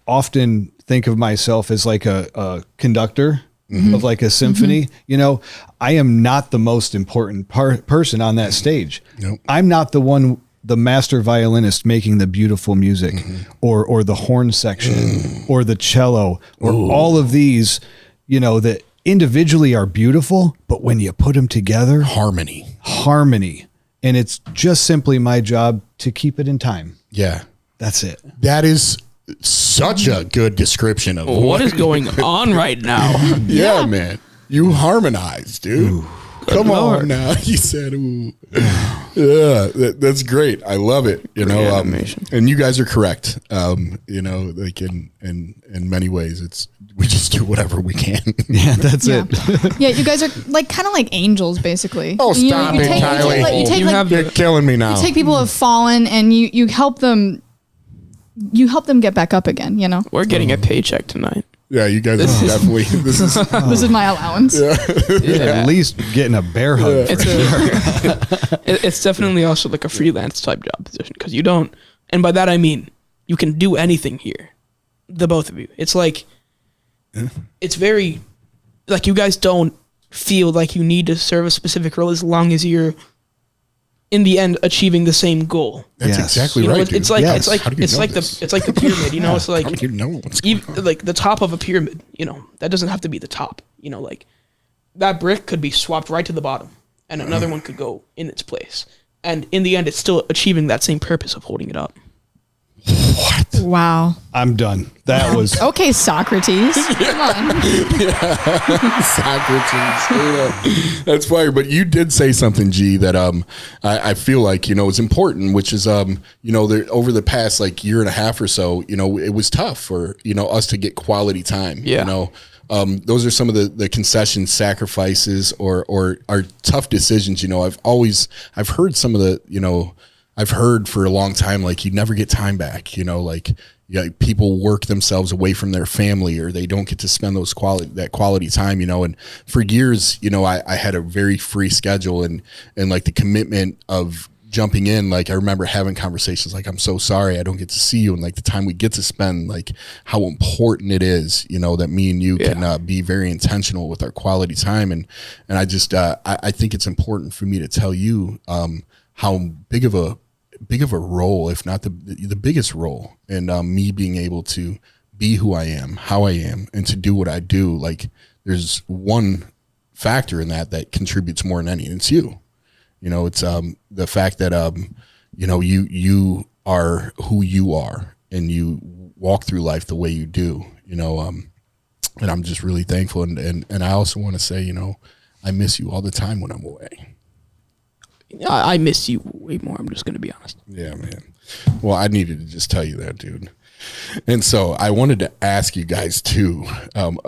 [SPEAKER 2] often think of myself as like a conductor of like a symphony. I am not the most important person on that stage. I'm not the master violinist making the beautiful music or the horn section or the cello or all of these, that individually are beautiful, but when you put them together, harmony. And it's just simply my job to keep it in time.
[SPEAKER 1] Yeah.
[SPEAKER 2] That's it.
[SPEAKER 1] That is such a good description of
[SPEAKER 3] what is going on right now.
[SPEAKER 1] Yeah, man. You harmonized, dude. Ooh. Come on now. You said, ooh. Yeah, that's great. I love it. And you guys are correct. Like in many ways, we just do whatever we can.
[SPEAKER 2] Yeah, that's it.
[SPEAKER 4] Yeah, you guys are like kind of like angels, basically.
[SPEAKER 1] Oh, stop it, Kylie. You're killing me now.
[SPEAKER 4] You take people who have fallen and you help them. You help them get back up again.
[SPEAKER 3] We're getting a paycheck tonight.
[SPEAKER 1] Yeah, you guys are definitely. This
[SPEAKER 4] is my allowance.
[SPEAKER 2] Yeah. At least getting a bear hug.
[SPEAKER 3] It's definitely also like a freelance type job position because you don't, and by that I mean you can do anything here, the both of you. It's like, it's very, like you guys don't feel like you need to serve a specific role as long as you're, in the end, achieving the same goal.
[SPEAKER 1] That's exactly right.
[SPEAKER 3] It's like the pyramid. It's like
[SPEAKER 1] how do you know what's going on?
[SPEAKER 3] Like the top of a pyramid. That doesn't have to be the top. Like that brick could be swapped right to the bottom, and another one could go in its place. And in the end, it's still achieving that same purpose of holding it up.
[SPEAKER 1] What?
[SPEAKER 4] Wow.
[SPEAKER 2] I'm done. That was
[SPEAKER 4] okay, Socrates. Come on.
[SPEAKER 1] Socrates. That's fire. But you did say something, G, that I feel like is important, which is over the past like year and a half or so, it was tough for us to get quality time. Those are some of the concessions, sacrifices, or our tough decisions. I've heard some of the I've heard for a long time, like you never get time back, people work themselves away from their family or they don't get to spend that quality time, and for years, I had a very free schedule and like the commitment of jumping in. Like I remember having conversations like, I'm so sorry I don't get to see you. And like the time we get to spend, like how important it is, that me and you can be very intentional with our quality time. And I just, I think it's important for me to tell you, how big of a role, if not the biggest role in me being able to be who I am, how I am, and to do what I do. Like there's one factor in that contributes more than anything. It's you. You know, it's the fact that you know, you are who you are and you walk through life the way you do, you know, and I'm just really thankful. And I also want to say, you know, I miss you all the time when I'm away.
[SPEAKER 3] I miss you way more. I'm just going to be honest.
[SPEAKER 1] Yeah, man. Well, I needed to just tell you that, dude. And so I wanted to ask you guys too,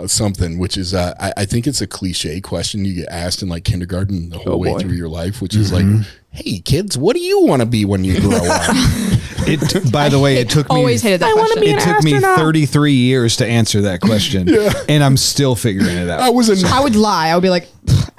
[SPEAKER 1] something, which is, I think it's a cliche question you get asked in like kindergarten the whole way through your life, which is like, hey kids, what do you want to be when you grow up?
[SPEAKER 2] By the way, it took me,
[SPEAKER 4] Always hated that question.
[SPEAKER 2] it took me 33 years to answer that question, and I'm still figuring it out.
[SPEAKER 4] I would lie. I would be like,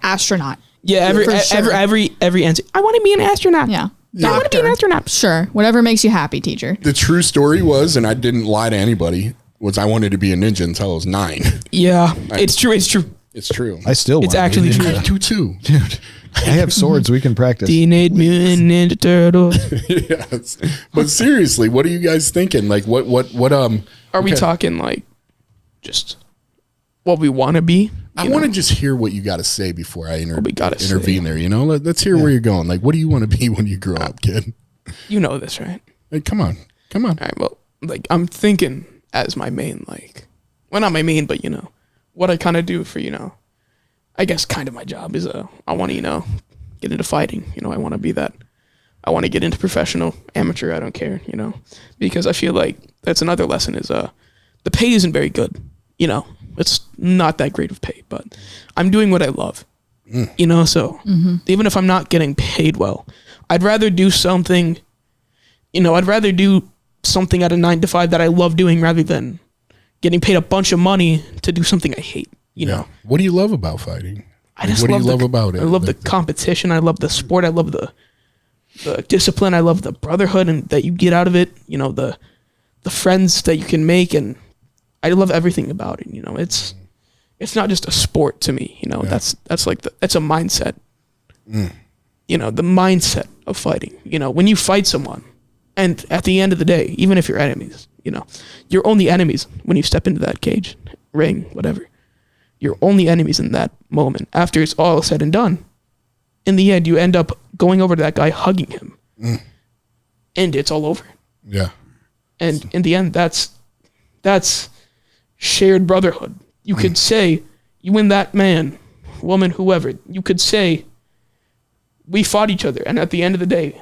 [SPEAKER 4] astronaut.
[SPEAKER 3] Yeah, every answer. I want to be an astronaut.
[SPEAKER 4] Yeah.
[SPEAKER 3] I want to be an astronaut.
[SPEAKER 4] Sure. Whatever makes you happy, teacher.
[SPEAKER 1] The true story was, and I didn't lie to anybody, was I wanted to be a ninja until I was 9.
[SPEAKER 3] Yeah, it's true. It's true.
[SPEAKER 1] It's true.
[SPEAKER 2] I still
[SPEAKER 3] It's
[SPEAKER 2] want
[SPEAKER 3] actually true.
[SPEAKER 1] I do too.
[SPEAKER 2] dude. I have swords. We can practice.
[SPEAKER 3] Teenage Mutant Ninja Turtles.
[SPEAKER 1] Yes. But seriously, what are you guys thinking? Like what
[SPEAKER 3] Are we talking like just what we want to be?
[SPEAKER 1] I want to just hear what you got to say before I intervene
[SPEAKER 3] say.
[SPEAKER 1] there. You know, let's hear where you're going. Like, what do you want to be when you grow up, kid?
[SPEAKER 3] You know this, right?
[SPEAKER 1] Like, come on.
[SPEAKER 3] All right. Well, like I'm thinking as my main, like, well, not my main, but you know, what I kind of do for, you know, I guess kind of my job is I want to, you know, get into fighting. You know, I want to be that. I want to get into professional, amateur. I don't care. You know, because I feel like that's another lesson is the pay isn't very good. You know, it's not that great of pay, but I'm doing what I love, you know, so even if I'm not getting paid well, I'd rather do something, you know, I'd rather do something at a 9 to 5 that I love doing rather than getting paid a bunch of money to do something I hate, you know.
[SPEAKER 1] What do you love about fighting?
[SPEAKER 3] I just
[SPEAKER 1] what do
[SPEAKER 3] love
[SPEAKER 1] you love about it?
[SPEAKER 3] I love the competition. I love the sport. I love the discipline. I love the brotherhood and that you get out of it, you know, the friends that you can make, and I love everything about it. You know, it's not just a sport to me. You know, that's like that's a mindset. You know, the mindset of fighting. You know, when you fight someone, and at the end of the day, even if you're enemies, you know, you're only enemies when you step into that cage, ring, whatever. You're only enemies in that moment. After it's all said and done, in the end, you end up going over to that guy, hugging him, and it's all over.
[SPEAKER 1] Yeah.
[SPEAKER 3] And in the end, that's shared brotherhood. You could say, you and that man, woman, whoever, you could say, we fought each other. And at the end of the day,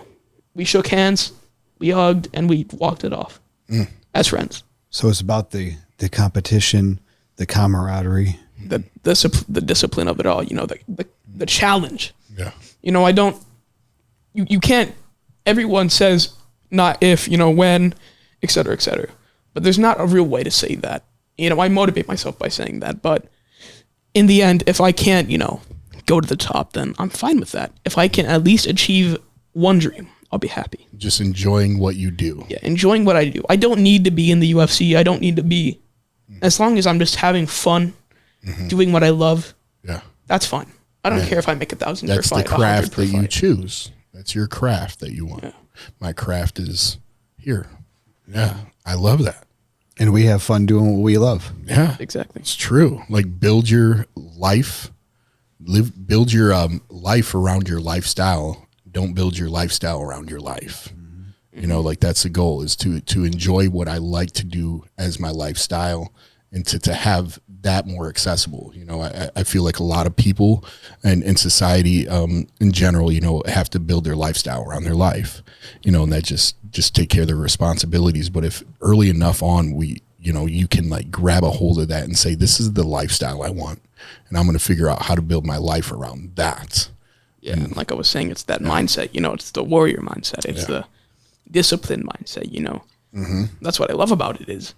[SPEAKER 3] we shook hands, we hugged, and we walked it off as friends.
[SPEAKER 2] So it's about the competition, the camaraderie.
[SPEAKER 3] The discipline of it all, you know, the challenge.
[SPEAKER 1] Yeah.
[SPEAKER 3] You know, you can't, everyone says not if, you know, when, et cetera, et cetera. But there's not a real way to say that. You know, I motivate myself by saying that, but in the end, if I can't, you know, go to the top, then I'm fine with that. If I can at least achieve one dream, I'll be happy.
[SPEAKER 1] Just enjoying what you do.
[SPEAKER 3] Yeah, enjoying what I do. I don't need to be in the UFC. I don't need to be, as long as I'm just having fun, doing what I love. Yeah, that's fine. I don't care if I make 1,000 per fight.
[SPEAKER 1] That's the craft that you choose. That's your craft that you want. Yeah. My craft is here. Yeah, I love that.
[SPEAKER 2] And we have fun doing what we love.
[SPEAKER 1] Yeah,
[SPEAKER 3] exactly.
[SPEAKER 1] It's true. Like build your life, build your life around your lifestyle. Don't build your lifestyle around your life. You know, like that's the goal, is to enjoy what I like to do as my lifestyle, and to have that more accessible. You know, I feel like a lot of people and in society in general, you know, have to build their lifestyle around their life, you know, and that just take care of their responsibilities. But if early enough on, you know, you can like grab a hold of that and say, this is the lifestyle I want, and I'm going to figure out how to build my life around that.
[SPEAKER 3] Yeah. And like I was saying, it's that mindset, you know, it's the warrior mindset. It's the disciplined mindset, you know. That's what I love about it is,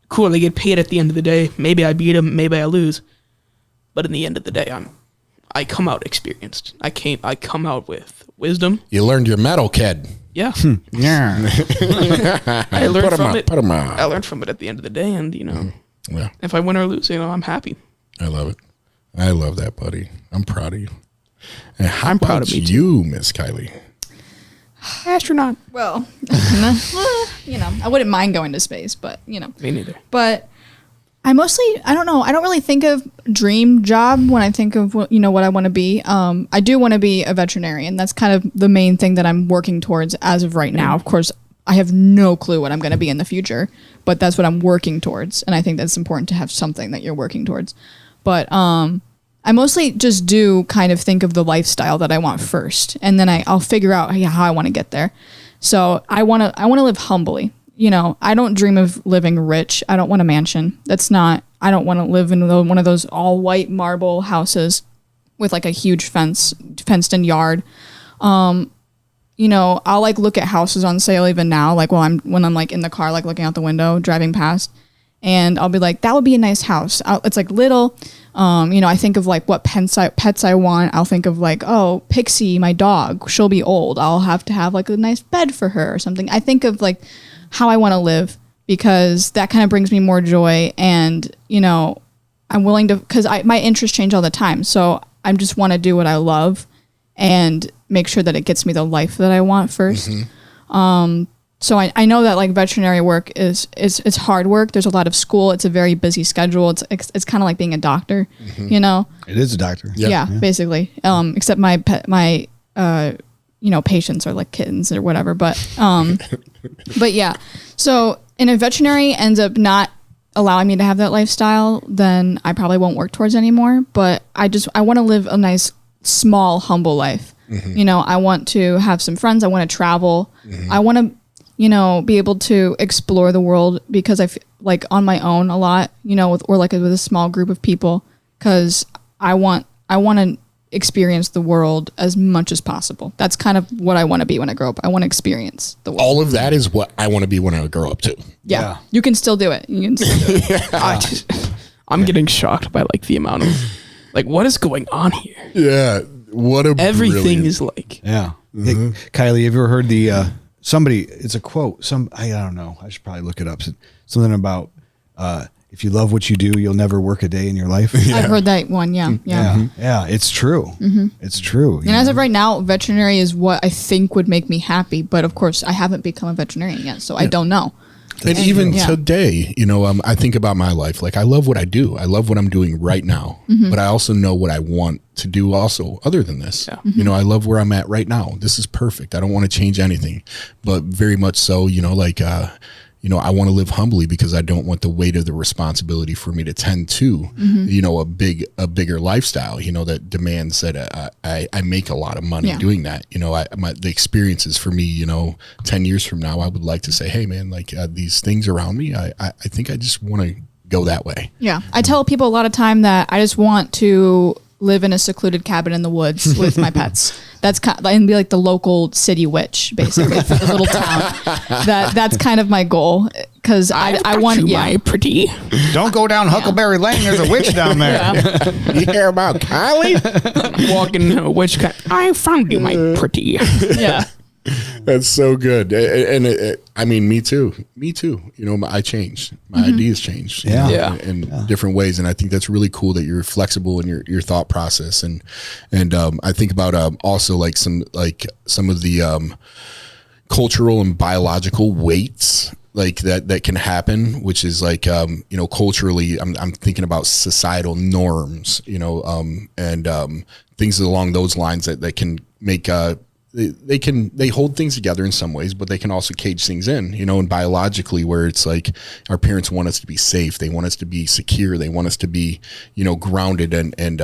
[SPEAKER 3] cool, they get paid at the end of the day. Maybe I beat them, maybe I lose. But in the end of the day, I come out experienced. I come out with wisdom.
[SPEAKER 1] You learned your medal, kid.
[SPEAKER 3] Yeah.
[SPEAKER 2] Yeah.
[SPEAKER 3] I learned from it. I learned from it at the end of the day, and you know, if I win or lose, you know, I'm happy.
[SPEAKER 1] I love it. I love that, buddy. I'm proud of you. And
[SPEAKER 3] I'm proud of me too.
[SPEAKER 1] You, Miss Kylie.
[SPEAKER 3] Astronaut.
[SPEAKER 4] Well, you know, I wouldn't mind going to space, but you know,
[SPEAKER 3] me neither.
[SPEAKER 4] But I don't know. I don't really think of dream job when I think of what I want to be. I do want to be a veterinarian. That's kind of the main thing that I'm working towards as of right now. Of course, I have no clue what I'm going to be in the future, but that's what I'm working towards. And I think that's important to have something that you're working towards. But I mostly just do kind of think of the lifestyle that I want first, and then I'll figure out how I want to get there. So I want to live humbly. I don't dream of living rich. I don't want a mansion. I don't want to live in one of those all white marble houses with like a huge fenced in yard. I'll like look at houses on sale even now, like when I'm like in the car, like looking out the window, driving past, and I'll be like, that would be a nice house. It's like little, I think of like what pets I want. I'll think of like, oh, Pixie, my dog, she'll be old. I'll have to have like a nice bed for her or something. I think of like how I want to live, because that kind of brings me more joy. And, I'm willing to, because my interests change all the time. So I just want to do what I love and make sure that it gets me the life that I want first. Mm-hmm. So I know that like veterinary work it's hard work. There's a lot of school. It's a very busy schedule. It's kind of like being a doctor,
[SPEAKER 2] It is a doctor.
[SPEAKER 1] Yep.
[SPEAKER 4] Yeah, basically. Except my patients are like kittens or whatever. But yeah. So, and if veterinary ends up not allowing me to have that lifestyle, then I probably won't work towards anymore. But I want to live a nice, small, humble life. Mm-hmm. I want to have some friends. I want to travel. Mm-hmm. I want to, be able to explore the world, because I feel like on my own a lot, with a small group of people, because I want to experience the world as much as possible. That's kind of what I want to be when I grow up. I want to experience the world.
[SPEAKER 1] All of that is what I want to be when I grow up too.
[SPEAKER 4] Yeah. You can still do it.
[SPEAKER 3] I'm getting shocked by like the amount of like what is going on here.
[SPEAKER 1] Yeah. What a
[SPEAKER 3] everything is like.
[SPEAKER 2] Yeah. Mm-hmm. Hey, Kylie, have you ever heard the it's a quote. I don't know. I should probably look it up. Something about if you love what you do, you'll never work a day in your life.
[SPEAKER 4] Yeah. I've heard that one. Yeah.
[SPEAKER 2] Yeah. It's true. Mm-hmm. It's true.
[SPEAKER 4] And as of right now, veterinary is what I think would make me happy. But of course, I haven't become a veterinarian yet, so I don't know.
[SPEAKER 1] And even today, I think about my life. Like, I love what I do. I love what I'm doing right now. Mm-hmm. But I also know what I want to do also other than this. Yeah. Mm-hmm. I love where I'm at right now. This is perfect. I don't want to change anything. But very much so, I want to live humbly, because I don't want the weight of the responsibility for me to tend to, mm-hmm. a bigger lifestyle, that demands that I make a lot of money doing that. The experiences for me, 10 years from now, I would like to say, hey man, like these things around me, I think I just want to go that way.
[SPEAKER 4] Yeah. I tell people a lot of time that I just want to live in a secluded cabin in the woods with my pets. That's and be like the local city witch, basically, for the little town. That's kind of my goal, because I want
[SPEAKER 3] my pretty.
[SPEAKER 2] Don't go down Huckleberry Lane. There's a witch down there.
[SPEAKER 1] Yeah. You hear about Kylie?
[SPEAKER 3] Walking a witch. I found you, my pretty.
[SPEAKER 4] Yeah.
[SPEAKER 1] That's so good. And I mean, me too. I changed. My
[SPEAKER 4] mm-hmm.
[SPEAKER 1] ideas changed. In different ways. And I think that's really cool that you're flexible in your thought process. And I think about also like some of the cultural and biological weights like that can happen, which is like, culturally, I'm thinking about societal norms, and things along those lines that can make, they hold things together in some ways, but they can also cage things in, and biologically, where it's like our parents want us to be safe. They want us to be secure. They want us to be, grounded and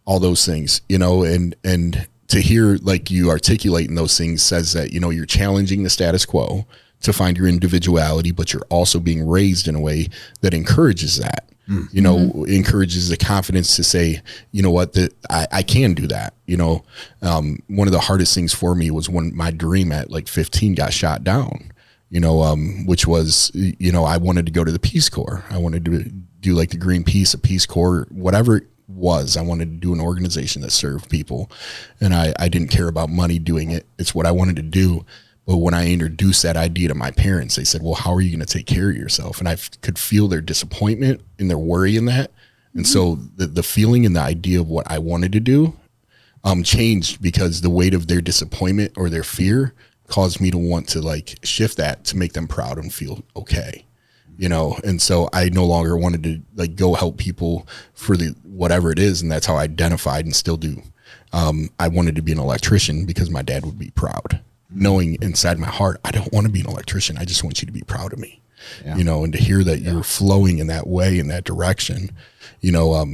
[SPEAKER 1] all those things, and to hear like you articulating those things says that, you're challenging the status quo to find your individuality, but you're also being raised in a way that encourages that. Encourages the confidence to say, that I can do that. One of the hardest things for me was when my dream at like 15 got shot down, which was, I wanted to go to the Peace Corps. I wanted to do like the Greenpeace, a Peace Corps, whatever it was. I wanted to do an organization that served people, and I didn't care about money doing it. It's what I wanted to do. But when I introduced that idea to my parents, they said, well, how are you going to take care of yourself? And I could feel their disappointment and their worry in that. And so the feeling and the idea of what I wanted to do changed, because the weight of their disappointment or their fear caused me to want to like shift that to make them proud and feel okay. you know, and so I no longer wanted to like go help people for the whatever it is, and that's how I identified and still do. I wanted to be an electrician because my dad would be proud, knowing inside my heart I don't want to be an electrician. I just want you to be proud of me, you know, and to hear that you're flowing in that way, in that direction, you know,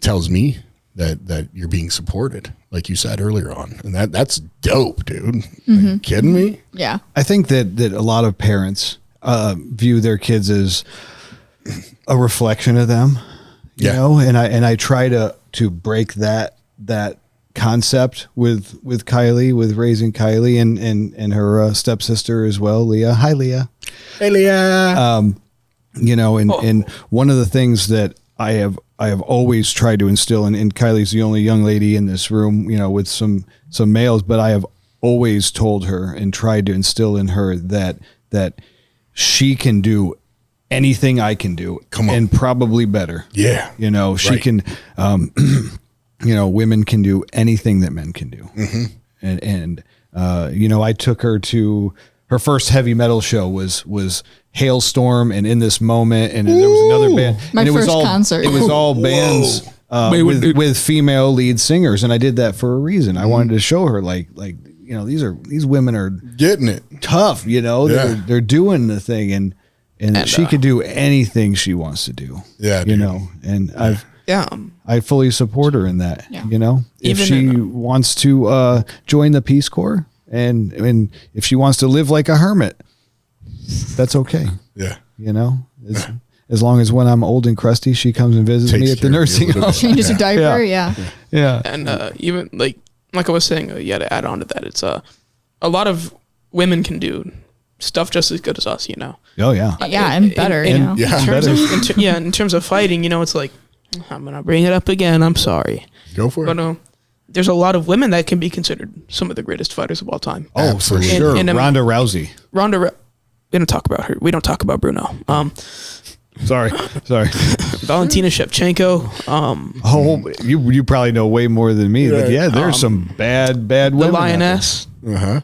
[SPEAKER 1] tells me that you're being supported, like you said earlier on, and that's dope, dude. Are you kidding me?
[SPEAKER 4] Yeah.
[SPEAKER 2] I think that a lot of parents view their kids as a reflection of them, you know, and I try to break that concept with Kylie, with raising Kylie and her stepsister as well, Leah. Hi, Leah.
[SPEAKER 1] Hey, Leah.
[SPEAKER 2] You know, and one of the things that I have always tried to instill, and Kylie's the only young lady in this room, you know, with some males, but I have always told her and tried to instill in her that she can do anything I can do.
[SPEAKER 1] Come on.
[SPEAKER 2] And probably better.
[SPEAKER 1] Yeah.
[SPEAKER 2] You know, she can, you know, women can do anything that men can do. And you know, I took her to her first heavy metal show was Hailstorm and In This Moment, and then there was another band.
[SPEAKER 4] My
[SPEAKER 2] and it
[SPEAKER 4] first
[SPEAKER 2] was all,
[SPEAKER 4] concert.
[SPEAKER 2] It was all bands with female lead singers, and I did that for a reason. I wanted to show her like you know, these women are
[SPEAKER 1] Getting it.
[SPEAKER 2] tough, you know, they're doing the thing, and she could do anything she wants to do.
[SPEAKER 1] Yeah,
[SPEAKER 2] you
[SPEAKER 1] dude.
[SPEAKER 2] know, and
[SPEAKER 3] Yeah.
[SPEAKER 2] I fully support her in that.
[SPEAKER 4] Yeah.
[SPEAKER 2] You know, if
[SPEAKER 3] Even
[SPEAKER 2] she wants to join the Peace Corps, and if she wants to live like a hermit, that's okay.
[SPEAKER 1] Yeah.
[SPEAKER 2] You know, as long as when I'm old and crusty, she comes and visits me
[SPEAKER 1] Takes
[SPEAKER 2] at the
[SPEAKER 1] care of you a
[SPEAKER 2] nursing
[SPEAKER 1] little
[SPEAKER 2] home.
[SPEAKER 1] bit.
[SPEAKER 4] Changes your diaper. Yeah.
[SPEAKER 2] Yeah.
[SPEAKER 3] And even like I was saying, yeah, to add on to that, it's a lot of women can do stuff just as good as us, you know.
[SPEAKER 2] Oh yeah.
[SPEAKER 4] Yeah. And better, you know.
[SPEAKER 1] Yeah.
[SPEAKER 3] In terms of fighting, you know, it's like, I'm gonna bring it up again. I'm sorry,
[SPEAKER 1] Go for it.
[SPEAKER 3] but there's a lot of women that can be considered some of the greatest fighters of all time.
[SPEAKER 2] Oh, for
[SPEAKER 1] Absolutely.
[SPEAKER 2] sure.
[SPEAKER 3] And,
[SPEAKER 2] Ronda Rousey.
[SPEAKER 3] Ronda, we don't talk about her. We don't talk about Bruno.
[SPEAKER 2] Sorry.
[SPEAKER 3] Valentina Shevchenko.
[SPEAKER 2] Oh, you probably know way more than me, but yeah, there's some bad
[SPEAKER 3] The
[SPEAKER 2] women.
[SPEAKER 3] Lioness.
[SPEAKER 1] Yeah.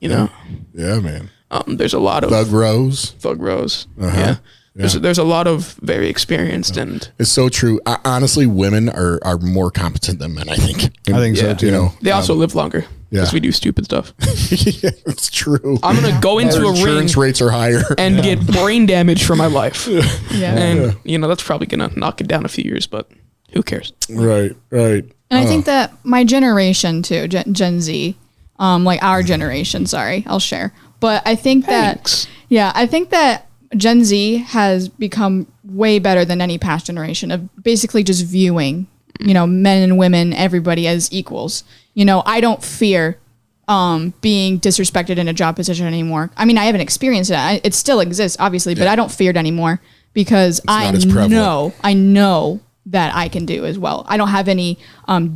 [SPEAKER 3] You know.
[SPEAKER 1] Yeah, man.
[SPEAKER 3] There's a lot of
[SPEAKER 1] Thug Rose.
[SPEAKER 3] Thug Rose. Yeah. There's a lot of very experienced and
[SPEAKER 1] It's so true. Honestly, women are more competent than men, I think.
[SPEAKER 2] I think so
[SPEAKER 3] Yeah.
[SPEAKER 2] too.
[SPEAKER 1] You know,
[SPEAKER 3] they also live longer because we do stupid stuff.
[SPEAKER 1] yeah, it's true.
[SPEAKER 3] I'm gonna go into
[SPEAKER 1] Our
[SPEAKER 3] a ring
[SPEAKER 1] insurance rates are higher.
[SPEAKER 3] and get brain damage for my life.
[SPEAKER 4] Yeah.
[SPEAKER 3] And you know that's probably gonna knock it down a few years, but who cares?
[SPEAKER 1] Right.
[SPEAKER 4] And I think that my generation too, Gen Z, like our generation, sorry, I'll share. But I think
[SPEAKER 3] Thanks.
[SPEAKER 4] I think that Gen Z has become way better than any past generation of basically just viewing, you know, men and women, everybody as equals. You know, I don't fear being disrespected in a job position anymore. I mean, I haven't experienced it. It still exists, obviously, but I don't fear it anymore because I
[SPEAKER 1] not as prevalent.
[SPEAKER 4] know that I can do as well. I don't have any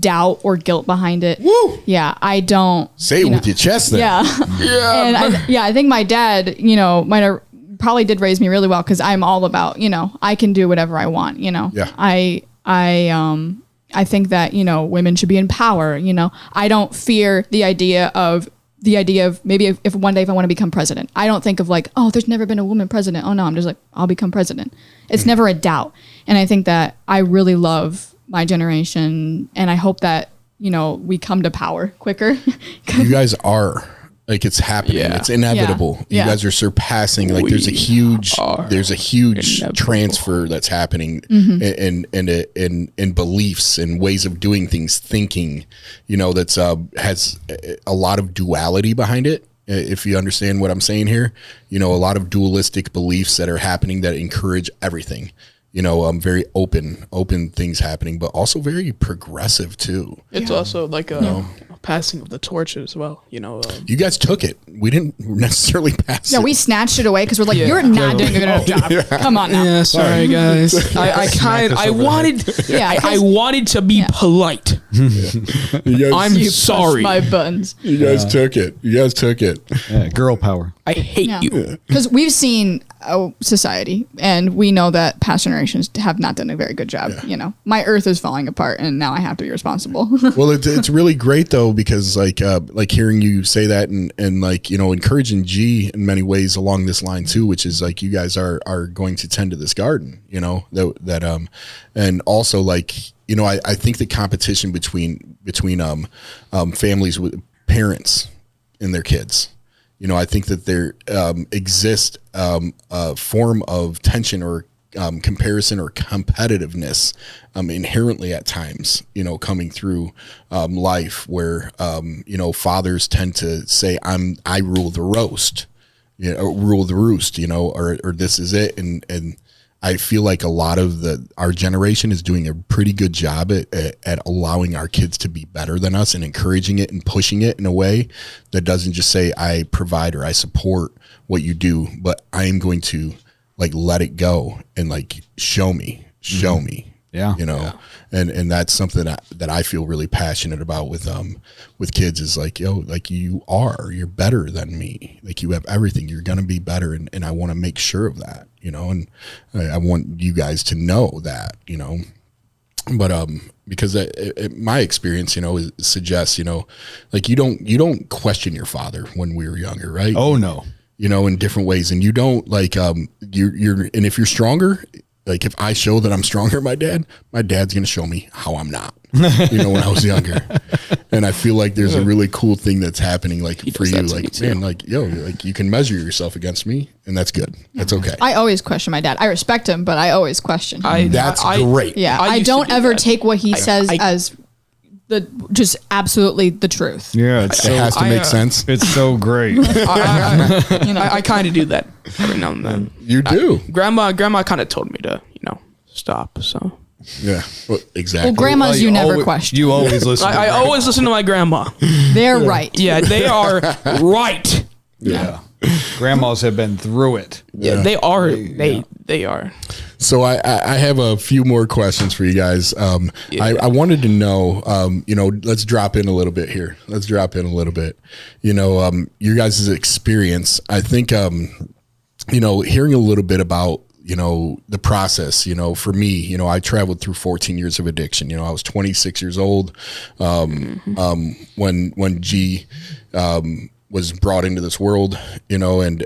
[SPEAKER 4] doubt or guilt behind it.
[SPEAKER 1] Woo!
[SPEAKER 4] Yeah, I don't.
[SPEAKER 1] Say it with your chest then.
[SPEAKER 4] Yeah. And I think my dad, you know, might have probably did raise me really well because I'm all about, you know, I can do whatever I want, you know.
[SPEAKER 1] Yeah.
[SPEAKER 4] I think that, you know, women should be in power, you know. I don't fear the idea of maybe if one day if I want to become president. I don't think of like, oh, there's never been a woman president. Oh no, I'm just like, I'll become president. It's never a doubt. And I think that I really love my generation and I hope that, you know, we come to power quicker.
[SPEAKER 1] You guys are. Like it's happening.
[SPEAKER 3] Yeah.
[SPEAKER 1] It's inevitable.
[SPEAKER 4] Yeah.
[SPEAKER 1] You guys are surpassing. Like there's a huge transfer that's happening in beliefs and ways of doing things, thinking. You know, that's has a lot of duality behind it. If you understand what I'm saying here, you know, a lot of dualistic beliefs that are happening that encourage everything. You know, very open things happening, but also very progressive too.
[SPEAKER 3] It's also like a passing of the torch as well. You know,
[SPEAKER 1] You guys took it. We didn't necessarily pass
[SPEAKER 4] Yeah,
[SPEAKER 1] it.
[SPEAKER 4] we snatched it away because we're like, you're not doing a good enough job. Come on now.
[SPEAKER 3] yeah, sorry guys. I wanted I wanted to be polite.
[SPEAKER 1] You guys,
[SPEAKER 3] I'm
[SPEAKER 4] You pushed
[SPEAKER 3] sorry.
[SPEAKER 4] my buttons.
[SPEAKER 1] you guys took it. You guys took it.
[SPEAKER 2] Yeah, girl power.
[SPEAKER 3] I hate you.
[SPEAKER 4] Because we've seen society, and we know that past generations have not done a very good job. You know, my earth is falling apart, and now I have to be responsible.
[SPEAKER 1] Well, it's really great though, because like hearing you say that, and like, you know, encouraging G in many ways along this line too, which is like you guys are going to tend to this garden, you know, that and also like, you know, I think the competition between families with parents and their kids, you know, I think that there exists a form of tension or comparison or competitiveness inherently at times, you know, coming through life where, you know, fathers tend to say, I rule the roast, you know, rule the roost, you know, or this is it. And I feel like a lot of our generation is doing a pretty good job at allowing our kids to be better than us and encouraging it and pushing it in a way that doesn't just say I provide or I support what you do, but I am going to like let it go and like show me.
[SPEAKER 2] Yeah.
[SPEAKER 1] You know, and that's something that I feel really passionate about with kids is like, yo, like you're better than me. Like you have everything, you're going to be better. And I want to make sure of that, you know, and I want you guys to know that, you know, but, because my experience, you know, suggests, you know, like you don't question your father when we were younger, right?
[SPEAKER 2] Oh no.
[SPEAKER 1] You know, in different ways. And you don't like, and if you're stronger, like if I show that I'm stronger than my dad's going to show me how I'm not, you know, when I was younger. And I feel like there's a really cool thing that's happening like for you, like, man, like, yo, like you can measure yourself against me and that's good. That's okay.
[SPEAKER 4] I always question my dad. I respect him, but I always question him.
[SPEAKER 1] That's great.
[SPEAKER 4] Yeah. I don't ever take what he says as just absolutely the truth.
[SPEAKER 2] Yeah.
[SPEAKER 1] It has to make sense.
[SPEAKER 2] It's so great.
[SPEAKER 3] I kind of do that every now and then.
[SPEAKER 1] You do.
[SPEAKER 3] Grandma kind of told me to, you know, stop. So
[SPEAKER 1] yeah, well, exactly.
[SPEAKER 4] Well, grandmas, you never question.
[SPEAKER 2] You always listen.
[SPEAKER 3] I always listen to my grandma.
[SPEAKER 4] They're right.
[SPEAKER 3] Yeah, they are right.
[SPEAKER 2] Yeah. Grandmas have been through it.
[SPEAKER 3] Yeah, they are. They are.
[SPEAKER 1] So I have a few more questions for you guys. I wanted to know, you know, let's drop in a little bit here. You know, your guys' experience. I think, you know, hearing a little bit about, you know, the process, you know, for me, you know, I traveled through 14 years of addiction. You know, I was 26 years old when G was brought into this world, you know, and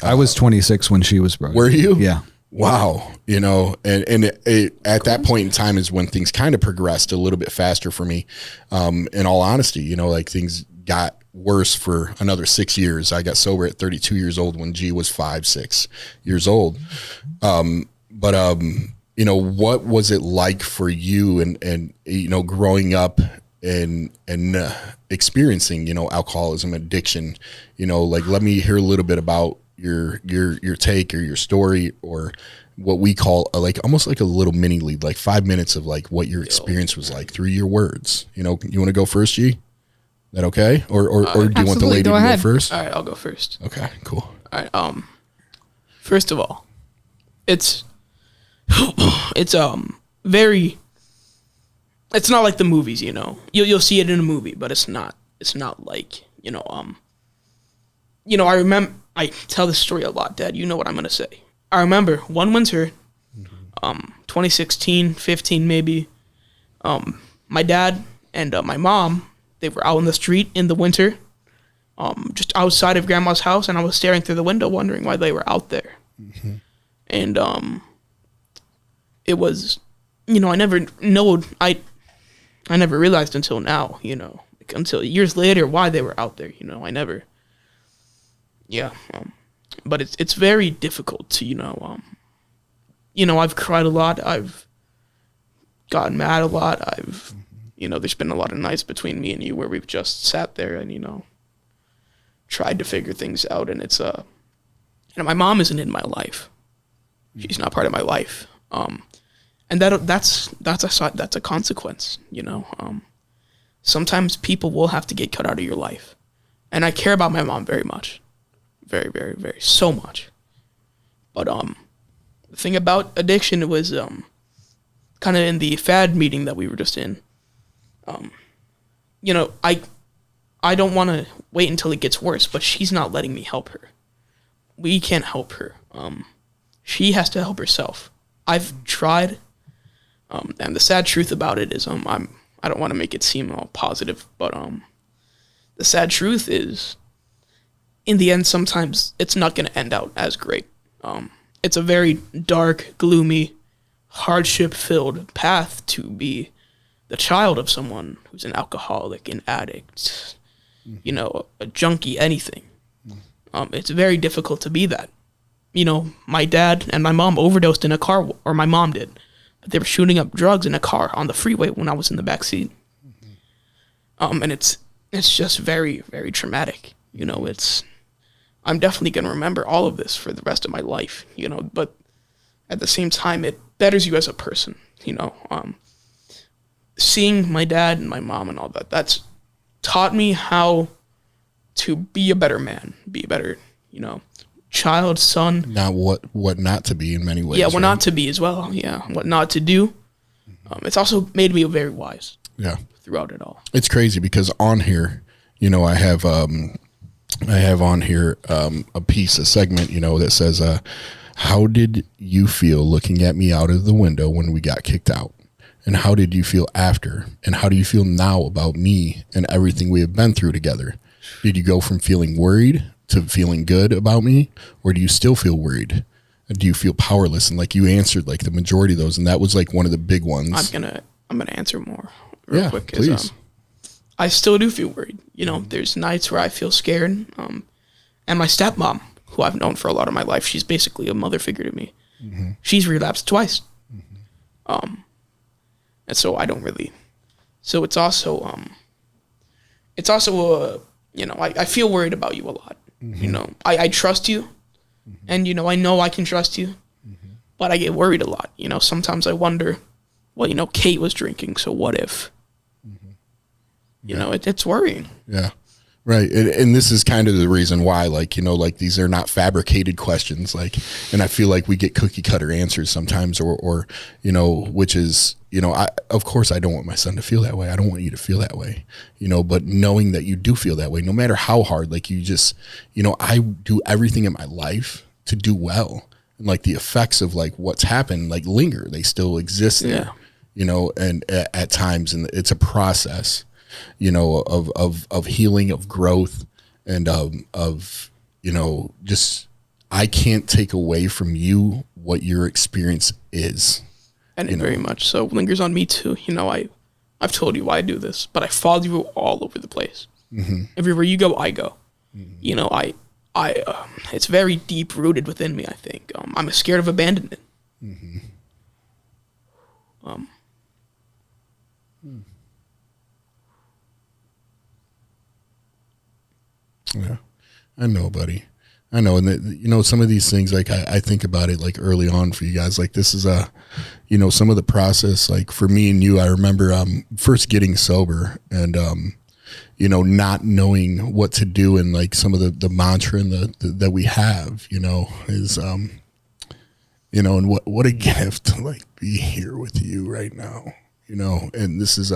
[SPEAKER 2] I was 26 when she was brought.
[SPEAKER 1] Were you?
[SPEAKER 2] Yeah.
[SPEAKER 1] Wow. You know, and at that point in time is when things kind of progressed a little bit faster for me. In all honesty, you know, like things got worse for another 6 years. I got sober at 32 years old when G was 5-6 years old. But you know, what was it like for you and you know, growing up and experiencing, you know, alcoholism, addiction, you know, like, let me hear a little bit about your take or your story, or what we call like almost like a little mini lead, like 5 minutes of like what your experience was like through your words. You know, you want to go first, G? That okay? Or do you want the lady to go first?
[SPEAKER 3] All right, I'll go first.
[SPEAKER 1] Okay, cool.
[SPEAKER 3] All right. First of all, it's very. It's not like the movies, you know. You'll see it in a movie, but it's not like, you know. You know, I remember. I tell this story a lot, Dad. You know what I'm gonna say. I remember one winter, 2016, 15 maybe. My dad and my mom, they were out on the street in the winter, just outside of Grandma's house, and I was staring through the window, wondering why they were out there. Mm-hmm. And it was, you know, I never realized until now, you know, like until years later why they were out there. You know, I never. Yeah, but it's very difficult to, you know, I've cried a lot. I've gotten mad a lot. You know, there's been a lot of nights between me and you where we've just sat there and, you know, tried to figure things out. And it's, you know, my mom isn't in my life. She's not part of my life. And that's a consequence, you know. Sometimes people will have to get cut out of your life. And I care about my mom very much. Very, very, very, so much. But the thing about addiction was kind of in the FAD meeting that we were just in. You know, I don't want to wait until it gets worse, but she's not letting me help her. We can't help her. she has to help herself. I've tried, and the sad truth about it is, I don't want to make it seem all positive, but the sad truth is, in the end, sometimes it's not going to end out as great. It's a very dark, gloomy, hardship-filled path to be the child of someone who's an alcoholic, an addict, you know, a junkie, anything. It's very difficult to be that. You know, my dad and my mom overdosed in a car, or my mom did. But they were shooting up drugs in a car on the freeway when I was in the back seat. And it's just very, very traumatic. You know, I'm definitely going to remember all of this for the rest of my life, you know, but at the same time, it betters you as a person, you know. Seeing my dad and my mom and all that, that's taught me how to be a better man, be a better, you know, child, son.
[SPEAKER 1] Not what not to be in many ways.
[SPEAKER 3] Yeah, what not to be as well. Yeah, what not to do. It's also made me very wise.
[SPEAKER 1] Yeah.
[SPEAKER 3] Throughout it all.
[SPEAKER 1] It's crazy because on here, you know, I have on here a segment, you know, that says, how did you feel looking at me out of the window when we got kicked out? And how did you feel after? And how do you feel now about me and everything we have been through together? Did you go from feeling worried to feeling good about me? Or do you still feel worried? Do you feel powerless? And like you answered like the majority of those, and that was like one of the big ones.
[SPEAKER 3] I'm gonna answer more real quick.
[SPEAKER 1] Please.
[SPEAKER 3] I still do feel worried. You know, there's nights where I feel scared. And my stepmom, who I've known for a lot of my life, she's basically a mother figure to me. Mm-hmm. She's relapsed twice. Mm-hmm. And so I don't really. So it's also you know, I feel worried about you a lot. Mm-hmm. You know, I trust you, mm-hmm. and you know I can trust you, mm-hmm. but I get worried a lot. You know, sometimes I wonder, well, you know, Kate was drinking, so what if? You know, it's worrying.
[SPEAKER 1] Yeah. Right. And this is kind of the reason why, like, you know, like these are not fabricated questions. Like, and I feel like we get cookie cutter answers sometimes or, you know, which is, you know, of course I don't want my son to feel that way. I don't want you to feel that way, you know, but knowing that you do feel that way, no matter how hard, like you just, you know, I do everything in my life to do well. And like the effects of like what's happened, like linger, they still exist there, you know, and at times, and it's a process, you know, of healing, of growth, and of, you know, just, I can't take away from you what your experience is.
[SPEAKER 3] And it very much so lingers on me too. You know, I've told you why I do this, but I follow you all over the place. Mm-hmm. Everywhere you go, I go. Mm-hmm. You know, I it's very deep rooted within me, I think. I'm scared of abandonment. Mm-hmm.
[SPEAKER 1] Yeah, I know, buddy. I know. And you know, some of these things, like I think about it like early on for you guys, like this is you know, some of the process, like for me and you, I remember first getting sober and, you know, not knowing what to do. And like some of the mantra and that we have, you know, is, you know, and what a gift to like be here with you right now, you know, and this is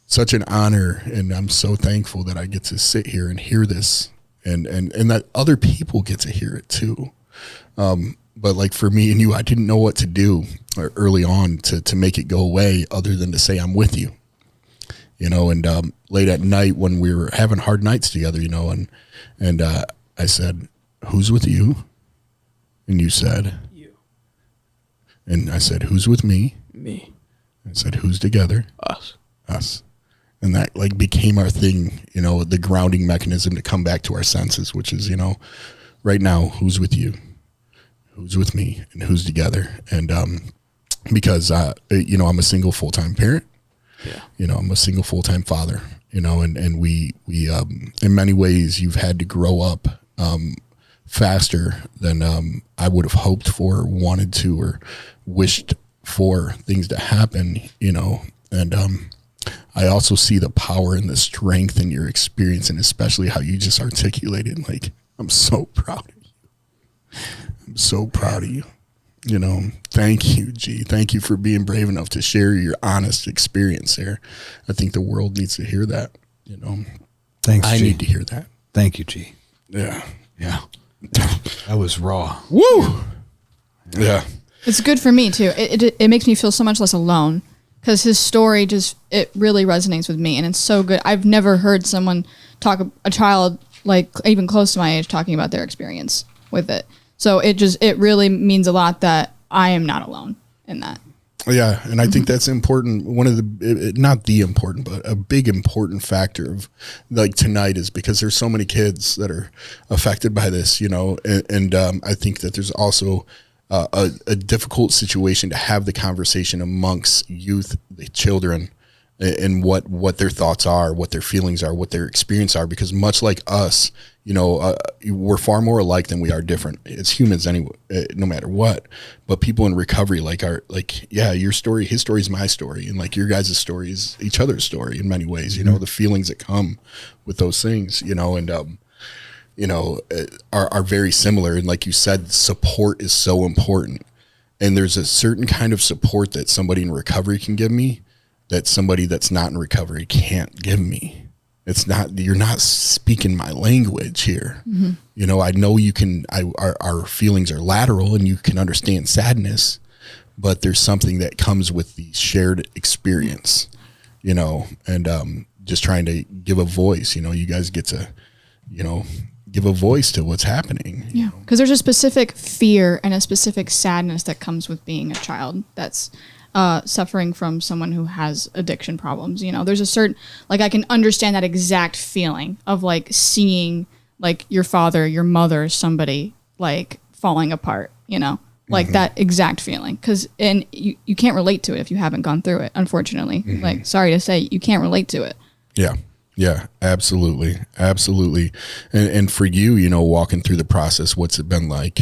[SPEAKER 1] such an honor, and I'm so thankful that I get to sit here and hear this, and that other people get to hear it too. But like for me and you, I didn't know what to do early on to make it go away, other than to say I'm with you, you know. And late at night when we were having hard nights together, you know, and I said, "Who's with you?" And you said, "You." And I said, "Who's with me?"
[SPEAKER 3] Me.
[SPEAKER 1] I said, "Who's together?" Us. And that like became our thing, you know, the grounding mechanism to come back to our senses, which is, you know, right now, who's with you, who's with me, and who's together. And because, you know, I'm a single full-time parent, you know, I'm a single full-time father, you know, and we in many ways you've had to grow up faster than I would have hoped for, wanted to, or wished for things to happen, you know. And I also see the power and the strength in your experience, and especially how you just articulated. Like, I'm so proud of you. I'm so proud of you. You know, thank you, G. Thank you for being brave enough to share your honest experience there. I think the world needs to hear that, you know.
[SPEAKER 2] Thanks,
[SPEAKER 1] I
[SPEAKER 2] G.
[SPEAKER 1] need to hear that.
[SPEAKER 2] Thank you, G.
[SPEAKER 1] Yeah.
[SPEAKER 2] Yeah. That was raw.
[SPEAKER 1] Woo! Yeah.
[SPEAKER 4] It's good for me too. It makes me feel so much less alone because his story it really resonates with me, and it's so good. I've never heard someone a child like even close to my age talking about their experience with it. So it really means a lot that I am not alone in that.
[SPEAKER 1] Yeah, and I think that's important. One of not the important, but a big important factor of like tonight is because there's so many kids that are affected by this, and I think that there's also a difficult situation to have the conversation amongst youth, the children, and what their thoughts are, what their feelings are, what their experience are, because much like us, we're far more alike than we are different. It's humans anyway, no matter what. But people in recovery your story, his story is my story, and like your guys' story is each other's story in many ways. The feelings that come with those things, are very similar. And like you said, support is so important. And there's a certain kind of support that somebody in recovery can give me that somebody that's not in recovery can't give me. You're not speaking my language here. Mm-hmm. I know you can, our feelings are lateral and you can understand sadness, but there's something that comes with the shared experience, and just trying to give a voice, you guys get to, give a voice to what's happening.
[SPEAKER 4] Yeah. Because there's a specific fear and a specific sadness that comes with being a child that's suffering from someone who has addiction problems. There's a certain, like, I can understand that exact feeling of like seeing like your father, your mother, somebody like falling apart, like that exact feeling. And you can't relate to it if you haven't gone through it, unfortunately. Mm-hmm. Like, sorry to say, you can't relate to it.
[SPEAKER 1] Yeah. Yeah, absolutely. Absolutely. And for you, walking through the process, what's it been like,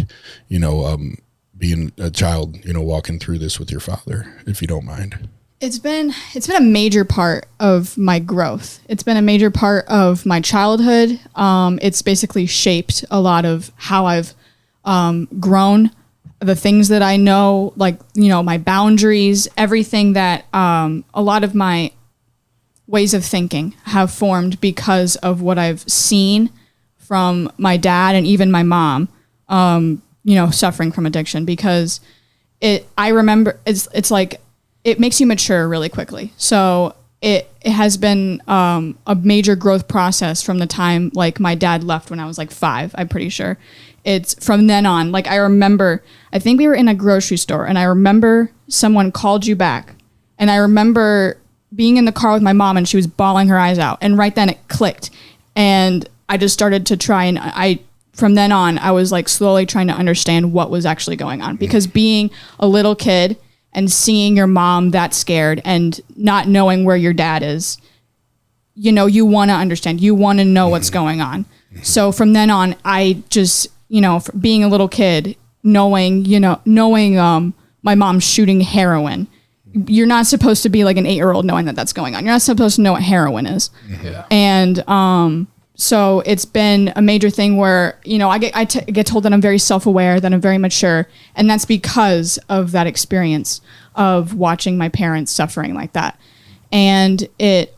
[SPEAKER 1] being a child, walking through this with your father, if you don't mind?
[SPEAKER 4] It's been a major part of my growth. It's been a major part of my childhood. It's basically shaped a lot of how I've grown, the things that I know, like, my boundaries, everything that a lot of my ways of thinking have formed because of what I've seen from my dad and even my mom, suffering from addiction, because I remember it's like, it makes you mature really quickly. So it has been a major growth process from the time like my dad left when I was like 5, I'm pretty sure. It's from then on. Like, I think we were in a grocery store and I remember someone called you back, and I remember being in the car with my mom and she was bawling her eyes out, and right then it clicked, and I just started to try, and from then on I was like slowly trying to understand what was actually going on, because being a little kid and seeing your mom that scared and not knowing where your dad is, you want to understand, you want to know what's going on. So from then on, I just, being a little kid, knowing my mom's shooting heroin. You're not supposed to be like an 8-year-old knowing that that's going on. You're not supposed to know what heroin is. Yeah. And so it's been a major thing where, I get told that I'm very self-aware, that I'm very mature. And that's because of that experience of watching my parents suffering like that. And it,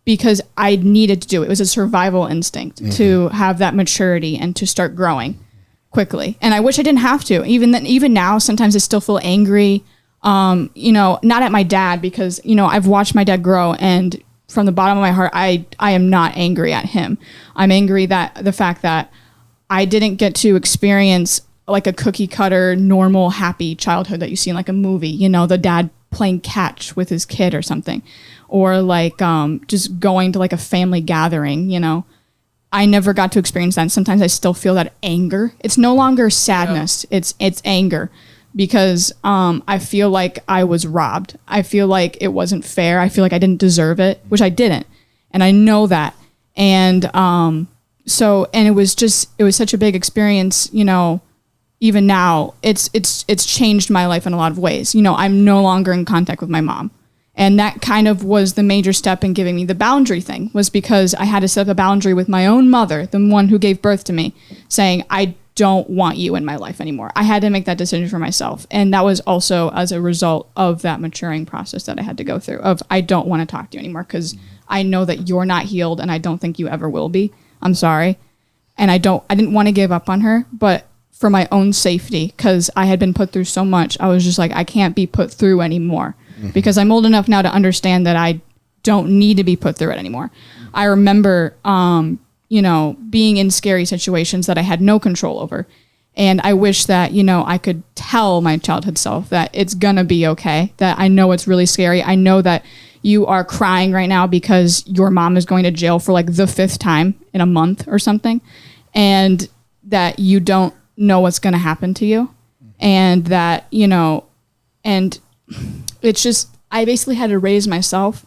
[SPEAKER 4] because I needed to do it. It was a survival instinct to have that maturity and to start growing quickly. And I wish I didn't have to. Even now, sometimes I still feel angry. Not at my dad, because, I've watched my dad grow, and from the bottom of my heart, I am not angry at him. I'm angry that the fact that I didn't get to experience like a cookie cutter, normal, happy childhood that you see in like a movie, the dad playing catch with his kid or something, or like, just going to like a family gathering, I never got to experience that. And sometimes I still feel that anger. It's no longer sadness. Yeah. It's anger. Because I feel like I was robbed. I feel like it wasn't fair. I feel like I didn't deserve it, which I didn't. And I know that. And it was such a big experience, even now, it's changed my life in a lot of ways. I'm no longer in contact with my mom. And that kind of was the major step in giving me the boundary thing, was because I had to set up a boundary with my own mother, the one who gave birth to me, saying, I don't want you in my life anymore. I had to make that decision for myself. And that was also as a result of that maturing process that I had to go through of, I don't want to talk to you anymore because I know that you're not healed and I don't think you ever will be. I'm sorry. and I didn't want to give up on her, but for my own safety, because I had been put through so much, I was just like, I can't be put through anymore, because I'm old enough now to understand that I don't need to be put through it anymore. I remember, being in scary situations that I had no control over. And I wish that, I could tell my childhood self that it's going to be okay, that I know it's really scary. I know that you are crying right now because your mom is going to jail for like the 5th time in a month or something. And that you don't know what's going to happen to you. And that, and it's just, I basically had to raise myself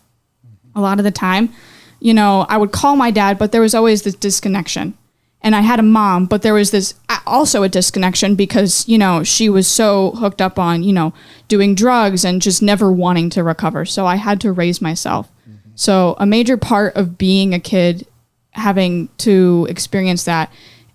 [SPEAKER 4] a lot of the time. I would call my dad, but there was always this disconnection. And I had a mom, but there was this also a disconnection because, she was so hooked up on, doing drugs and just never wanting to recover. So I had to raise myself. So a major part of being a kid, having to experience that,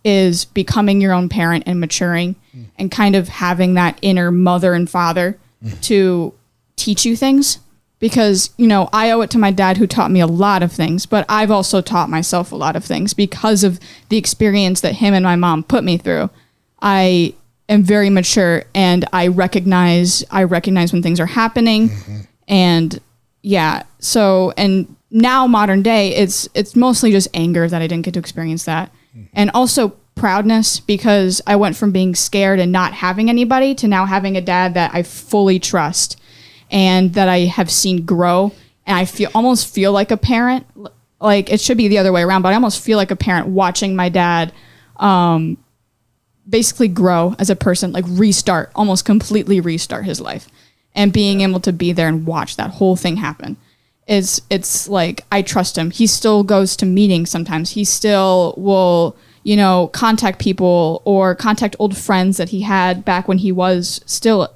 [SPEAKER 4] is becoming your own parent and maturing and kind of having that inner mother and father to teach you things. Because, I owe it to my dad, who taught me a lot of things, but I've also taught myself a lot of things because of the experience that him and my mom put me through. I am very mature, and I recognize when things are happening. And yeah, so, and now modern day, it's mostly just anger that I didn't get to experience that. And also proudness, because I went from being scared and not having anybody to now having a dad that I fully trust and that I have seen grow. And I almost feel like a parent. Like, it should be the other way around, but I almost feel like a parent watching my dad basically grow as a person, like almost completely restart his life. And being able to be there and watch that whole thing happen. It's like, I trust him. He still goes to meetings sometimes. He still will, contact people or contact old friends that he had back when he was still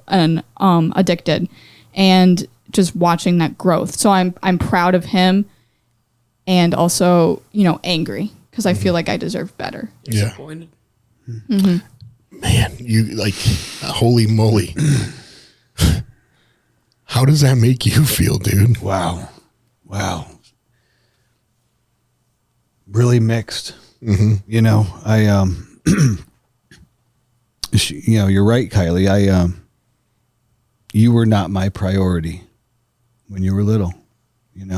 [SPEAKER 4] addicted, and just watching that growth. So I'm proud of him, and also, angry, because I feel like I deserve better.
[SPEAKER 3] Disappointed.
[SPEAKER 1] Man, you holy moly. How does that make you feel, dude?
[SPEAKER 2] Wow. Really mixed. I, you're right, Kylie. You were not my priority when you were little, and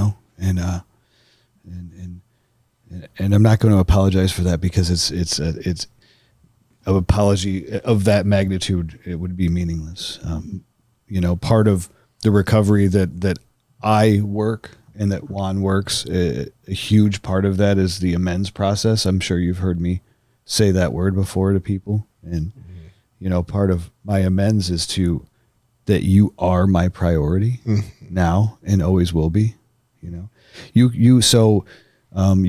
[SPEAKER 2] I'm not going to apologize for that, because it's an apology of that magnitude. It would be meaningless. Part of the recovery that I work and that Juan works, a huge part of that is the amends process. I'm sure you've heard me say that word before to people. And, part of my amends is that you are my priority now and always will be. You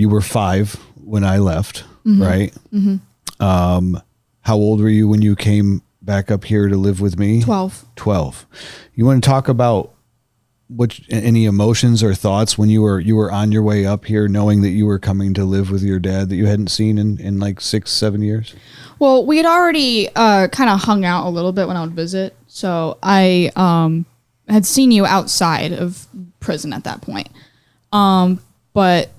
[SPEAKER 2] were 5 when I left, right? How old were you when you came back up here to live with me?
[SPEAKER 4] 12.
[SPEAKER 2] You want to talk about any emotions or thoughts when you were on your way up here, knowing that you were coming to live with your dad that you hadn't seen in like 6-7 years?
[SPEAKER 4] Well, we had already kind of hung out a little bit when I would visit. So I had seen you outside of prison at that point. But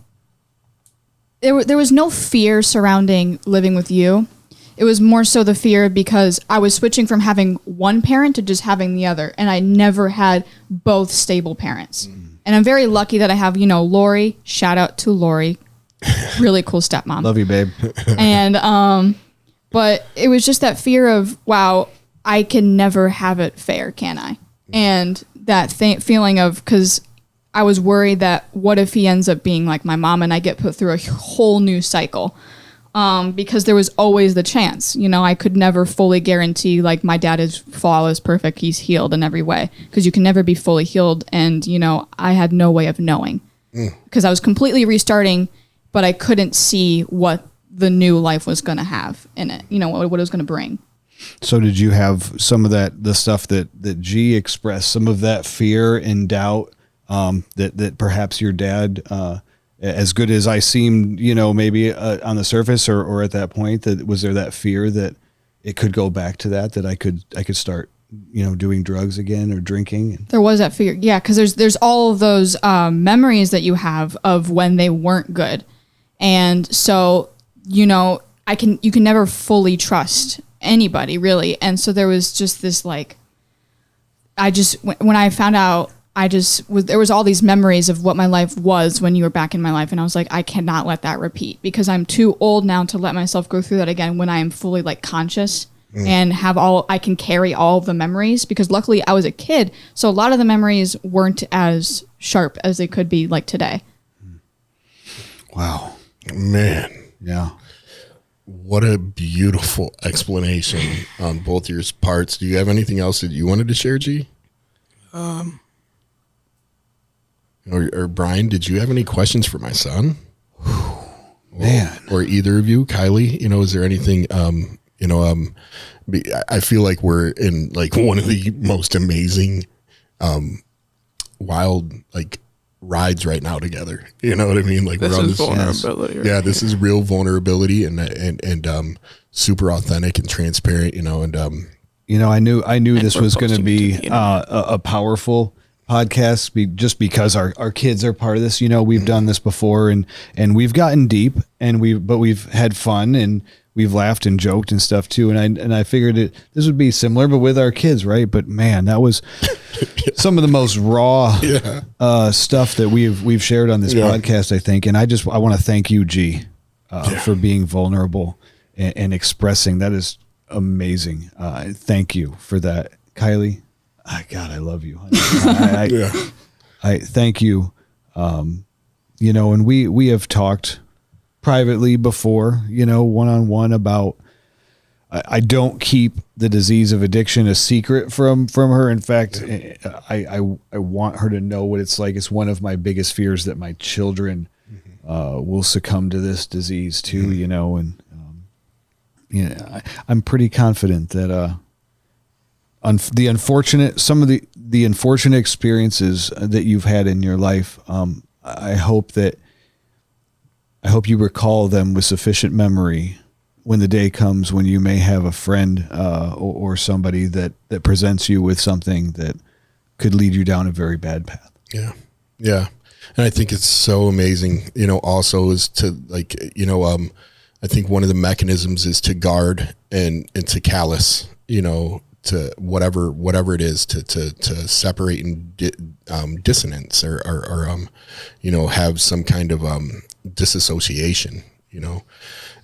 [SPEAKER 4] there was no fear surrounding living with you. It was more so the fear because I was switching from having one parent to just having the other. And I never had both stable parents. And I'm very lucky that I have, Lori. Shout out to Lori. Really cool stepmom.
[SPEAKER 2] Love you, babe.
[SPEAKER 4] And, but it was just that fear of, wow, I can never have it fair, can I? And that feeling of, because I was worried that what if he ends up being like my mom and I get put through a whole new cycle? Because there was always the chance, I could never fully guarantee like my dad is flawless, perfect. He's healed in every way, because you can never be fully healed. And, I had no way of knowing because I was completely restarting, but I couldn't see what the new life was going to have in it, what it was going to bring.
[SPEAKER 2] So did you have some of the stuff that G expressed, some of that fear and doubt, that perhaps your dad, as good as I seemed, maybe on the surface or at that point, was there that fear that it could go back to that I could start, doing drugs again or drinking?
[SPEAKER 4] There was that fear. Yeah. Cause there's all of those, memories that you have of when they weren't good. And so, you can never fully trust anybody really. And so there was just this like, when I found out, there was all these memories of what my life was when you were back in my life. And I was like, I cannot let that repeat because I'm too old now to let myself go through that again when I am fully like conscious and I can carry all of the memories, because luckily I was a kid. So a lot of the memories weren't as sharp as they could be like today.
[SPEAKER 2] Wow.
[SPEAKER 1] Man.
[SPEAKER 2] Yeah.
[SPEAKER 1] What a beautiful explanation on both your parts. Do you have anything else that you wanted to share, G? Or Brian, did you have any questions for my son?
[SPEAKER 2] Man.
[SPEAKER 1] Or either of you, Kylie, is there anything, I feel like we're in like one of the most amazing, wild, like rides right now together. You know what I mean? Like
[SPEAKER 3] this
[SPEAKER 1] we're on
[SPEAKER 3] is
[SPEAKER 1] this
[SPEAKER 3] vulnerability.
[SPEAKER 1] Yeah, this is real vulnerability and super authentic and transparent,
[SPEAKER 2] I knew this was going to be a powerful podcast just because our kids are part of this. We've done this before and we've gotten deep but we've had fun and we've laughed and joked and stuff too. And I figured this would be similar, but with our kids, right? But man, that was some of the most raw stuff that we've shared on this podcast, I think. And I want to thank you, G, for being vulnerable and expressing. That is amazing. Thank you for that, Kylie. God, I love you. I thank you. And we have talked privately before, one-on-one about, I don't keep the disease of addiction a secret from her. In fact, I want her to know what it's like. It's one of my biggest fears that my children will succumb to this disease too, and I'm pretty confident that some of the unfortunate experiences that you've had in your life, I hope you recall them with sufficient memory when the day comes when you may have a friend or somebody that presents you with something that could lead you down a very bad path.
[SPEAKER 1] Yeah. Yeah. And I think it's so amazing, also is to like, I think one of the mechanisms is to guard and to callous, to whatever it is to separate and dissonance or have some kind of disassociation,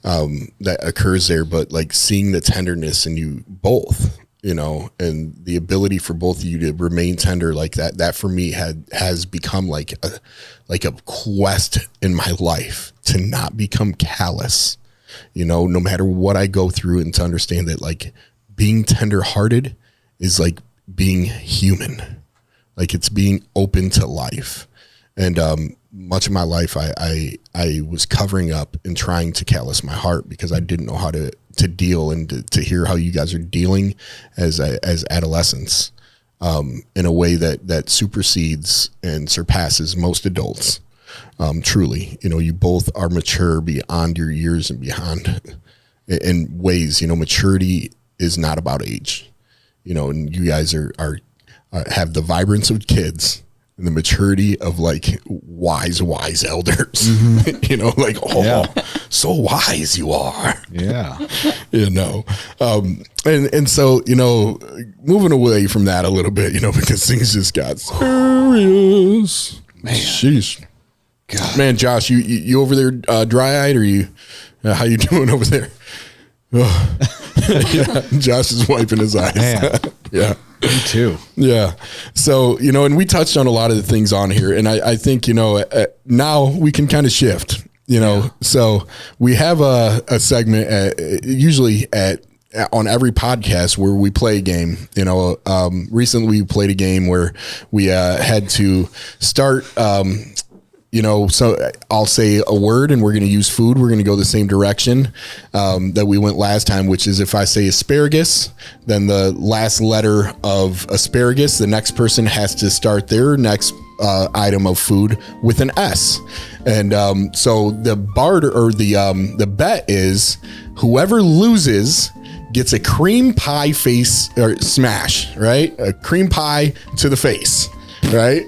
[SPEAKER 1] that occurs there. But like seeing the tenderness in you both, and the ability for both of you to remain tender like that for me has become like a quest in my life to not become callous, no matter what I go through, and to understand that like being tenderhearted is like being human, like it's being open to life. And much of my life, I was covering up and trying to callous my heart because I didn't know how to deal and to hear how you guys are dealing as adolescents in a way that supersedes and surpasses most adults. Truly, you both are mature beyond your years and beyond in ways. Maturity is not about age, and you guys are have the vibrance of kids and the maturity of like wise elders, so wise you are.
[SPEAKER 2] Yeah.
[SPEAKER 1] And so, moving away from that a little bit, because things just got serious, man. Sheesh. God. Man, Josh, you over there dry-eyed, or you, how you doing over there? Oh. Yeah, Josh is wiping his eyes. Yeah.
[SPEAKER 2] Me too.
[SPEAKER 1] Yeah. So, and we touched on a lot of the things on here, and I think, now we can kind of shift, so we have a segment usually on every podcast where we play a game. Recently we played a game where we had to start, so I'll say a word and we're going to use food. We're going to go the same direction that we went last time, which is if I say asparagus, then the last letter of asparagus, the next person has to start their next item of food with an S. And so the barter or the bet is whoever loses gets a cream pie face or smash, right? A cream pie to the face, right?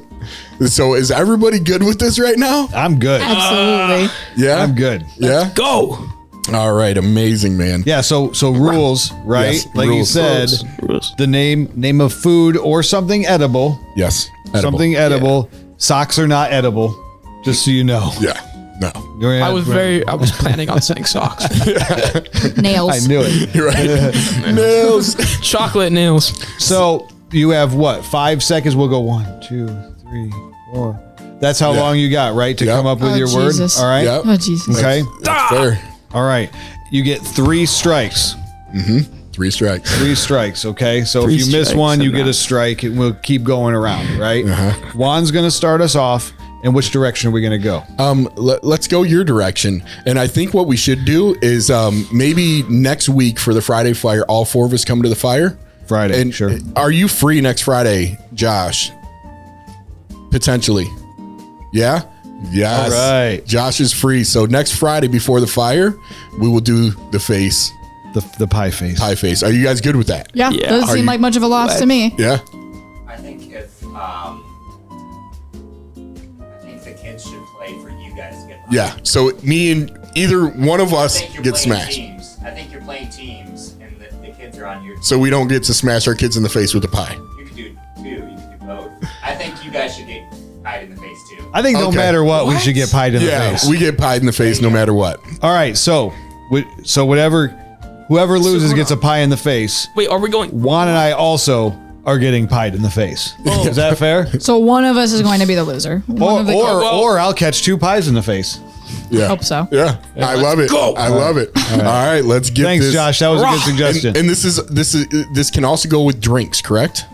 [SPEAKER 1] So is everybody good with this right now?
[SPEAKER 2] I'm good.
[SPEAKER 4] Absolutely.
[SPEAKER 1] Yeah,
[SPEAKER 2] I'm good.
[SPEAKER 1] Yeah,
[SPEAKER 3] Go.
[SPEAKER 1] All right, amazing, man.
[SPEAKER 2] Yeah, so rules, right?
[SPEAKER 1] Yes,
[SPEAKER 2] like you
[SPEAKER 1] rules.
[SPEAKER 2] said,
[SPEAKER 3] Rules.
[SPEAKER 2] the name of food or something edible.
[SPEAKER 1] Yes. Edible.
[SPEAKER 2] Something edible. Socks are not edible, just so you know.
[SPEAKER 1] Yeah. No.
[SPEAKER 3] I was planning on saying socks.
[SPEAKER 4] Nails.
[SPEAKER 2] I knew it.
[SPEAKER 1] You're right. Nails.
[SPEAKER 3] Chocolate nails.
[SPEAKER 2] So you have what? 5 seconds. We'll go 1, 2, 3, 4. That's how
[SPEAKER 1] Yeah.
[SPEAKER 2] long you got, right, to
[SPEAKER 1] Yep.
[SPEAKER 2] come up with
[SPEAKER 4] Oh,
[SPEAKER 2] your
[SPEAKER 4] Jesus.
[SPEAKER 2] word. All right.
[SPEAKER 1] Yep.
[SPEAKER 4] Oh, Jesus.
[SPEAKER 2] Okay.
[SPEAKER 1] That's fair.
[SPEAKER 2] All right. You get 3 strikes.
[SPEAKER 1] 3 strikes.
[SPEAKER 2] 3 strikes. Okay. So
[SPEAKER 3] Three
[SPEAKER 2] if you miss
[SPEAKER 3] strikes
[SPEAKER 2] one, you
[SPEAKER 3] and
[SPEAKER 2] get a
[SPEAKER 3] out.
[SPEAKER 2] strike, and we'll keep going around. Right. Juan's gonna start us off. In which direction are we gonna go?
[SPEAKER 1] Let's go your direction. And I think what we should do is maybe next week for the Friday fire, all 4 of us come to the fire.
[SPEAKER 2] Friday.
[SPEAKER 1] And
[SPEAKER 2] Sure.
[SPEAKER 1] Are you free next Friday, Josh? Potentially. Yeah? Yes.
[SPEAKER 2] All right.
[SPEAKER 1] Josh is free. So next Friday before the fire, we will do the face,
[SPEAKER 2] The pie face.
[SPEAKER 1] pie face. Are you guys good with that?
[SPEAKER 4] Yeah,
[SPEAKER 3] Yeah.
[SPEAKER 4] doesn't
[SPEAKER 1] Are
[SPEAKER 4] seem
[SPEAKER 1] you-
[SPEAKER 4] like much of a loss to me.
[SPEAKER 1] Yeah?
[SPEAKER 5] I think the kids should play for you guys to get.
[SPEAKER 1] Yeah. So me and either one of
[SPEAKER 5] I
[SPEAKER 1] us
[SPEAKER 5] think you're
[SPEAKER 1] get
[SPEAKER 5] playing
[SPEAKER 1] smashed.
[SPEAKER 5] teams. I think you're playing teams, and the kids are on your.
[SPEAKER 1] So we don't get to smash our kids in the face with the pie.
[SPEAKER 5] You could do 2. You could do both. I think you guys should get pied in the face too.
[SPEAKER 2] I think no
[SPEAKER 1] Okay.
[SPEAKER 2] matter what, we should get pied in the
[SPEAKER 1] Yeah,
[SPEAKER 2] face.
[SPEAKER 1] we get pied in the face no matter what.
[SPEAKER 2] All right. So whoever loses gets a pie in the face.
[SPEAKER 3] Wait, are we going?
[SPEAKER 2] Juan and I also are getting pied in the face. Is that fair?
[SPEAKER 4] So one of us is going to be the loser. One of the
[SPEAKER 2] Or I'll catch 2 pies in the face.
[SPEAKER 1] Yeah.
[SPEAKER 4] Hope so.
[SPEAKER 1] Yeah. I love it.
[SPEAKER 3] go.
[SPEAKER 1] I love it. All right, let's get
[SPEAKER 2] Thanks,
[SPEAKER 1] this.
[SPEAKER 2] Josh. That was a good suggestion.
[SPEAKER 1] And this can also go with drinks, correct?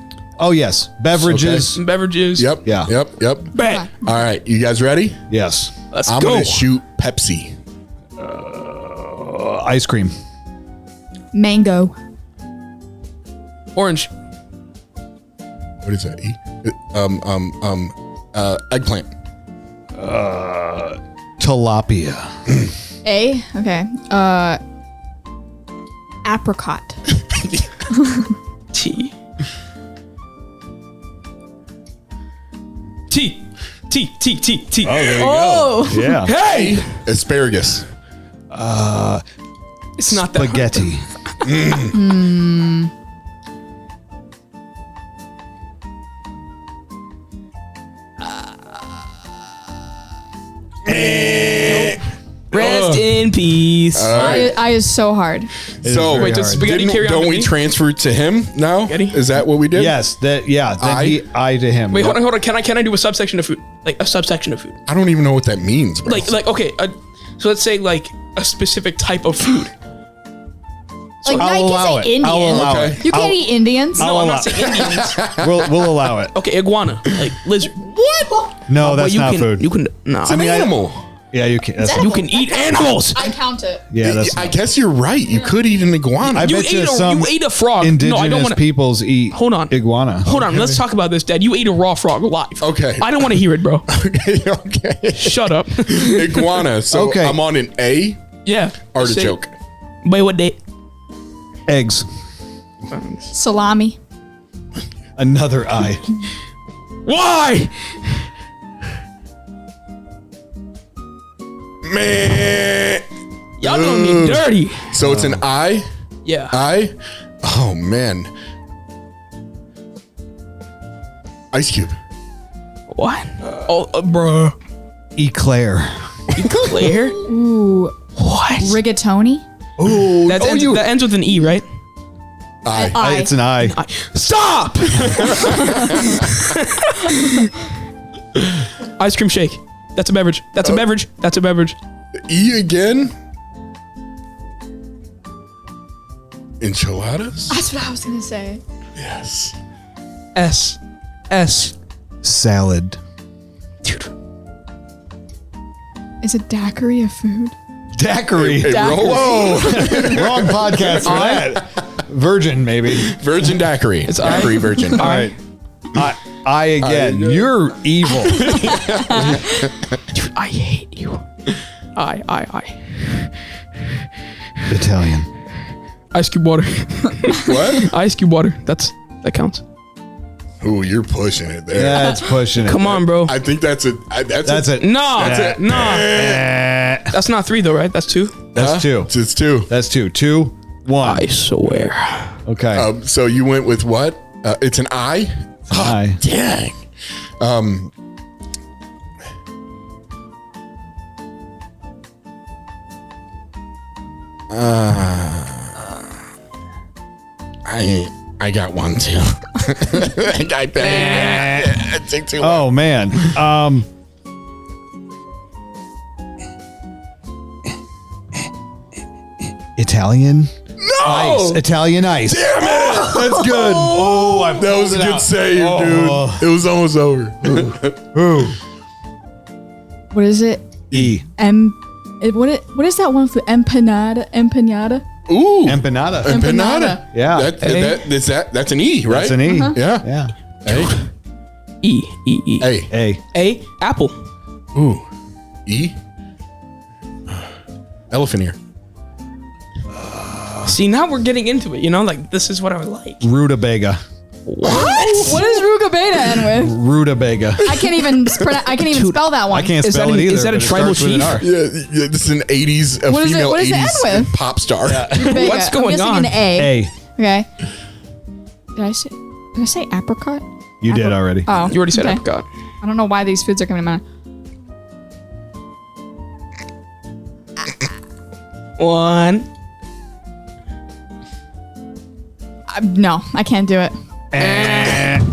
[SPEAKER 2] Oh yes, beverages.
[SPEAKER 3] Some beverages.
[SPEAKER 1] Yep.
[SPEAKER 2] Yeah.
[SPEAKER 1] Yep.
[SPEAKER 3] Bet.
[SPEAKER 1] All right, you guys ready?
[SPEAKER 2] Yes.
[SPEAKER 3] Let's
[SPEAKER 1] I'm
[SPEAKER 3] go.
[SPEAKER 1] gonna shoot Pepsi.
[SPEAKER 2] Ice cream.
[SPEAKER 4] Mango.
[SPEAKER 3] Orange.
[SPEAKER 1] What is that? Eggplant.
[SPEAKER 2] Tilapia.
[SPEAKER 4] A. Okay. Apricot.
[SPEAKER 3] T. T. T. T. T. T.
[SPEAKER 4] Oh.
[SPEAKER 2] Yeah.
[SPEAKER 3] Hey!
[SPEAKER 1] Asparagus.
[SPEAKER 3] It's not that hard.
[SPEAKER 2] Spaghetti.
[SPEAKER 3] Rest in peace.
[SPEAKER 4] I is so hard.
[SPEAKER 1] So
[SPEAKER 2] very
[SPEAKER 3] Wait, does
[SPEAKER 2] hard.
[SPEAKER 3] spaghetti carry on
[SPEAKER 1] don't
[SPEAKER 3] to
[SPEAKER 1] we
[SPEAKER 3] me?
[SPEAKER 1] transfer to him now?
[SPEAKER 3] Spaghetti?
[SPEAKER 1] Is that what we did?
[SPEAKER 2] Yes. That. Yeah. Then I to him.
[SPEAKER 3] Wait, hold on. Can I do a subsection of food? Like a subsection of food?
[SPEAKER 1] I don't even know what that means, bro.
[SPEAKER 3] Like okay. So let's say like a specific type of food.
[SPEAKER 4] Like, now
[SPEAKER 2] I'll
[SPEAKER 4] you
[SPEAKER 2] allow
[SPEAKER 4] can't say
[SPEAKER 2] it.
[SPEAKER 4] Indian.
[SPEAKER 2] I'll allow
[SPEAKER 1] Okay.
[SPEAKER 2] it.
[SPEAKER 4] You can't eat Indians.
[SPEAKER 3] No, I'm
[SPEAKER 2] allow-
[SPEAKER 3] not saying Indians.
[SPEAKER 2] We'll allow it.
[SPEAKER 3] Okay, iguana, like lizard.
[SPEAKER 4] What?
[SPEAKER 2] No, that's
[SPEAKER 3] you
[SPEAKER 2] not
[SPEAKER 3] can,
[SPEAKER 2] food.
[SPEAKER 3] You can no.
[SPEAKER 1] It's an animal.
[SPEAKER 2] Yeah, you can. That's,
[SPEAKER 3] You can eat animals.
[SPEAKER 4] I count it.
[SPEAKER 2] yeah, that's.
[SPEAKER 1] I guess you're right. You could eat an iguana.
[SPEAKER 2] I
[SPEAKER 3] You
[SPEAKER 2] bet you
[SPEAKER 3] ate
[SPEAKER 2] some
[SPEAKER 3] you ate a frog.
[SPEAKER 2] indigenous
[SPEAKER 3] No, I don't want to.
[SPEAKER 2] peoples eat.
[SPEAKER 3] Hold on.
[SPEAKER 2] Iguana.
[SPEAKER 3] Hold on, let's talk about this, Dad. You ate a raw frog live.
[SPEAKER 1] Okay.
[SPEAKER 3] I don't want to hear it, bro.
[SPEAKER 1] okay.
[SPEAKER 3] Shut up.
[SPEAKER 1] Iguana. So
[SPEAKER 2] Okay.
[SPEAKER 1] I'm on an A.
[SPEAKER 3] Yeah.
[SPEAKER 1] Artichoke.
[SPEAKER 3] Wait, what day?
[SPEAKER 2] Eggs.
[SPEAKER 4] Salami.
[SPEAKER 2] Another I.
[SPEAKER 3] Why?
[SPEAKER 1] Man.
[SPEAKER 3] Y'all doing me dirty.
[SPEAKER 1] So it's an I.
[SPEAKER 3] Yeah.
[SPEAKER 1] I. Oh man. Ice Cube.
[SPEAKER 3] What? Bruh.
[SPEAKER 2] Eclair.
[SPEAKER 3] Eclair?
[SPEAKER 4] Ooh.
[SPEAKER 3] What?
[SPEAKER 4] Rigatoni.
[SPEAKER 2] Ooh,
[SPEAKER 3] That ends with an E, right?
[SPEAKER 1] I.
[SPEAKER 2] it's an I.
[SPEAKER 3] Stop! Ice cream shake. That's a beverage. That's a beverage. That's a beverage.
[SPEAKER 1] E again. Enchiladas.
[SPEAKER 4] That's what I was gonna say.
[SPEAKER 1] Yes.
[SPEAKER 3] S.
[SPEAKER 2] Salad.
[SPEAKER 3] Dude.
[SPEAKER 4] Is a daiquiri a food?
[SPEAKER 2] Daiquiri.
[SPEAKER 1] Hey, roll.
[SPEAKER 2] Whoa. Wrong podcast for that. Virgin, maybe.
[SPEAKER 1] Virgin daiquiri. It's daiquiri virgin.
[SPEAKER 2] All right. I again. You're evil.
[SPEAKER 3] Dude, I hate you. I.
[SPEAKER 2] Italian.
[SPEAKER 3] Ice cube water.
[SPEAKER 1] What?
[SPEAKER 3] Ice cube water. That counts.
[SPEAKER 1] Ooh, you're pushing it there.
[SPEAKER 2] That's pushing it.
[SPEAKER 3] Come on, bro.
[SPEAKER 1] I think that's it.
[SPEAKER 2] That's it.
[SPEAKER 3] No,
[SPEAKER 1] That's it.
[SPEAKER 3] no. That's not 3 though, right? That's 2.
[SPEAKER 2] That's 2.
[SPEAKER 1] It's 2.
[SPEAKER 2] That's 2. 2, 1.
[SPEAKER 3] I swear.
[SPEAKER 2] Okay.
[SPEAKER 1] So you went with what? It's an I.
[SPEAKER 2] Hi.
[SPEAKER 1] Dang. I got one too. I take 2.
[SPEAKER 2] Oh man. Italian.
[SPEAKER 1] No!
[SPEAKER 2] Ice. Italian ice.
[SPEAKER 1] Damn it! That's good.
[SPEAKER 2] Oh, I
[SPEAKER 1] That was a
[SPEAKER 2] pulled it
[SPEAKER 1] good
[SPEAKER 2] out.
[SPEAKER 1] save,
[SPEAKER 2] Oh.
[SPEAKER 1] dude. It was almost over.
[SPEAKER 2] Ooh.
[SPEAKER 4] What is it?
[SPEAKER 2] E.
[SPEAKER 4] What is that one for empanada? Empanada?
[SPEAKER 1] Ooh.
[SPEAKER 2] Empanada.
[SPEAKER 1] Empanada.
[SPEAKER 2] Yeah.
[SPEAKER 1] That's an E, right?
[SPEAKER 2] That's an E.
[SPEAKER 1] Yeah.
[SPEAKER 2] Yeah.
[SPEAKER 1] A.
[SPEAKER 3] E.
[SPEAKER 1] A.
[SPEAKER 2] A.
[SPEAKER 3] A. Apple.
[SPEAKER 1] Ooh. E. Elephant ear.
[SPEAKER 3] See, now we're getting into it. You know, like this is what I would like.
[SPEAKER 2] Rutabaga.
[SPEAKER 4] What does rugabeta end with?
[SPEAKER 2] Rutabaga.
[SPEAKER 4] I can't even spell that one.
[SPEAKER 2] I can't
[SPEAKER 3] Is
[SPEAKER 2] spell
[SPEAKER 3] that
[SPEAKER 2] it
[SPEAKER 3] an-
[SPEAKER 2] either.
[SPEAKER 3] is that a
[SPEAKER 2] but it
[SPEAKER 3] tribal
[SPEAKER 2] starts with an
[SPEAKER 3] chief?
[SPEAKER 2] R.
[SPEAKER 1] Yeah, this is an 80s,
[SPEAKER 4] What is it-
[SPEAKER 1] female
[SPEAKER 4] what does it end
[SPEAKER 1] 80s
[SPEAKER 4] with?
[SPEAKER 1] pop star.
[SPEAKER 4] Rutabaga.
[SPEAKER 3] What's
[SPEAKER 4] I'm
[SPEAKER 3] going
[SPEAKER 4] guessing
[SPEAKER 3] on?
[SPEAKER 4] an A.
[SPEAKER 2] A.
[SPEAKER 4] Okay. Did I say apricot?
[SPEAKER 2] You did already.
[SPEAKER 4] Oh,
[SPEAKER 3] You already said
[SPEAKER 4] okay.
[SPEAKER 3] apricot.
[SPEAKER 4] I don't know why these foods are coming to mind.
[SPEAKER 3] 1.
[SPEAKER 4] No, I can't do it.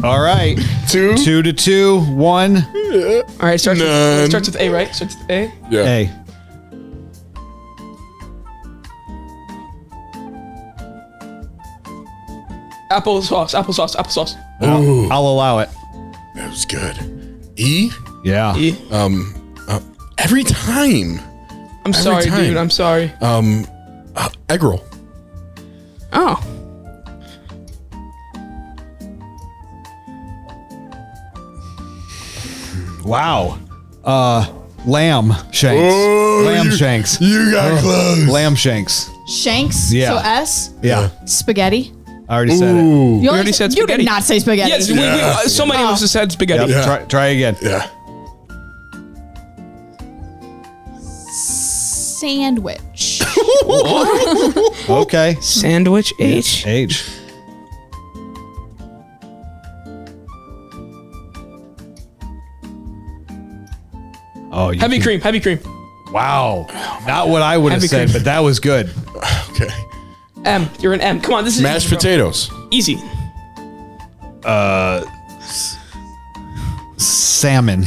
[SPEAKER 2] All right.
[SPEAKER 1] 2.
[SPEAKER 2] 2 to 2. 1.
[SPEAKER 3] All right, starts
[SPEAKER 1] None.
[SPEAKER 3] with A, right? Starts with A.
[SPEAKER 1] Yeah.
[SPEAKER 2] A.
[SPEAKER 3] Applesauce.
[SPEAKER 1] Ooh,
[SPEAKER 2] I'll allow it.
[SPEAKER 1] that was good. E.
[SPEAKER 2] Yeah.
[SPEAKER 3] E.
[SPEAKER 1] Every time.
[SPEAKER 3] I'm sorry,
[SPEAKER 1] time.
[SPEAKER 3] dude. I'm sorry.
[SPEAKER 1] Egg roll.
[SPEAKER 3] Oh.
[SPEAKER 2] Wow. Lamb shanks.
[SPEAKER 1] Oh,
[SPEAKER 2] lamb
[SPEAKER 1] you-
[SPEAKER 2] shanks.
[SPEAKER 1] You got close.
[SPEAKER 2] Lamb shanks.
[SPEAKER 4] Shanks.
[SPEAKER 2] Yeah.
[SPEAKER 4] So S.
[SPEAKER 2] Yeah.
[SPEAKER 4] Spaghetti.
[SPEAKER 2] I already said it.
[SPEAKER 1] Ooh.
[SPEAKER 4] You
[SPEAKER 3] already said
[SPEAKER 4] You
[SPEAKER 3] spaghetti.
[SPEAKER 4] did not say spaghetti.
[SPEAKER 3] Yes,
[SPEAKER 1] Yeah.
[SPEAKER 3] so many of us have said spaghetti.
[SPEAKER 2] Yep.
[SPEAKER 1] Yeah.
[SPEAKER 2] Try again.
[SPEAKER 1] Yeah.
[SPEAKER 4] Sandwich.
[SPEAKER 2] Okay.
[SPEAKER 3] Sandwich H.
[SPEAKER 2] H. Oh, you
[SPEAKER 3] Heavy
[SPEAKER 2] can-
[SPEAKER 3] cream. Heavy cream.
[SPEAKER 2] Wow. Not what I would have
[SPEAKER 3] Heavy
[SPEAKER 2] said,
[SPEAKER 3] cream.
[SPEAKER 2] but that was good.
[SPEAKER 1] Okay.
[SPEAKER 3] M. You're an M. Come on, this is
[SPEAKER 1] Mashed
[SPEAKER 3] easy, bro.
[SPEAKER 1] potatoes.
[SPEAKER 3] Easy.
[SPEAKER 2] Salmon.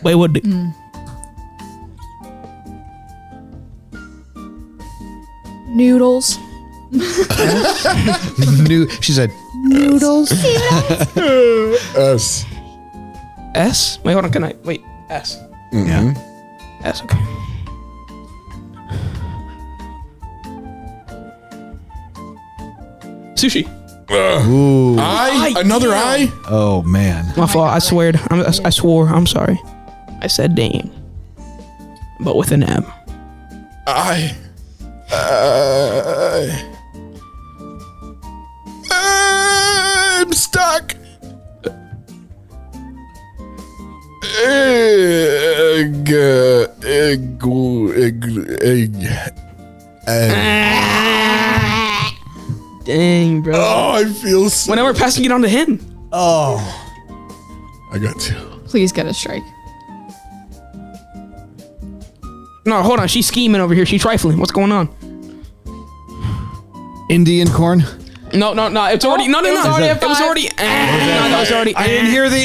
[SPEAKER 3] Wait, what?
[SPEAKER 4] Noodles.
[SPEAKER 2] She said
[SPEAKER 4] Noodles.
[SPEAKER 1] S.
[SPEAKER 3] S. Wait, hold on. Can I wait? S.
[SPEAKER 2] Yeah.
[SPEAKER 3] S. Okay. Sushi.
[SPEAKER 2] Ooh.
[SPEAKER 1] I. Another I.
[SPEAKER 2] Oh man.
[SPEAKER 3] My fault. I swear. I swore. I'm sorry. I said dang, but with an M.
[SPEAKER 1] I'm stuck. Egg.
[SPEAKER 3] Dang, bro.
[SPEAKER 1] Oh, I feel so.
[SPEAKER 3] Whenever we're passing it on to him.
[SPEAKER 2] Oh.
[SPEAKER 1] I got 2.
[SPEAKER 4] Please get a strike.
[SPEAKER 3] No, hold on. She's scheming over here. She's trifling. What's going on?
[SPEAKER 2] Indian corn.
[SPEAKER 3] No. It's already. No.
[SPEAKER 4] it was already at
[SPEAKER 3] It was
[SPEAKER 4] five.
[SPEAKER 3] already. No, it was already.
[SPEAKER 2] I didn't hear the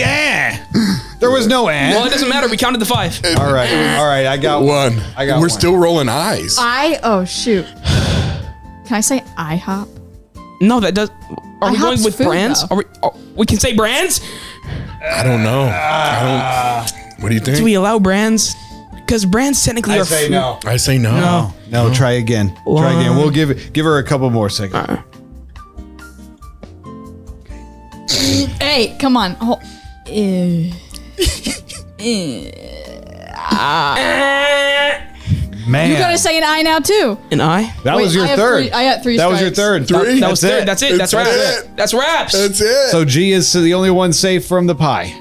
[SPEAKER 2] There was no
[SPEAKER 3] Well, it doesn't matter. We counted the 5.
[SPEAKER 2] All right. I got
[SPEAKER 1] 1.
[SPEAKER 2] I got
[SPEAKER 1] We're
[SPEAKER 2] one.
[SPEAKER 1] still rolling eyes.
[SPEAKER 4] Oh shoot. Can I say IHOP?
[SPEAKER 3] No, that does. Are we
[SPEAKER 4] IHOP's
[SPEAKER 3] going with
[SPEAKER 4] food,
[SPEAKER 3] brands?
[SPEAKER 4] though.
[SPEAKER 3] We can say brands?
[SPEAKER 1] I don't know. What do you think?
[SPEAKER 3] Do we allow brands? Because brands technically
[SPEAKER 2] I
[SPEAKER 3] are.
[SPEAKER 2] say no.
[SPEAKER 1] I say no.
[SPEAKER 2] No, try again. Try again. We'll give her a couple more seconds.
[SPEAKER 4] Hey, come on.
[SPEAKER 2] Man.
[SPEAKER 4] You gotta say an I now too.
[SPEAKER 3] An I?
[SPEAKER 2] That was your
[SPEAKER 4] I have
[SPEAKER 2] third.
[SPEAKER 4] I got 3
[SPEAKER 2] That was your
[SPEAKER 4] strikes.
[SPEAKER 2] third.
[SPEAKER 1] Three?
[SPEAKER 3] That was third. That's it. That's
[SPEAKER 1] That's
[SPEAKER 3] raps.
[SPEAKER 1] it.
[SPEAKER 3] That's raps.
[SPEAKER 1] That's it.
[SPEAKER 2] So G is the only one safe from the pie.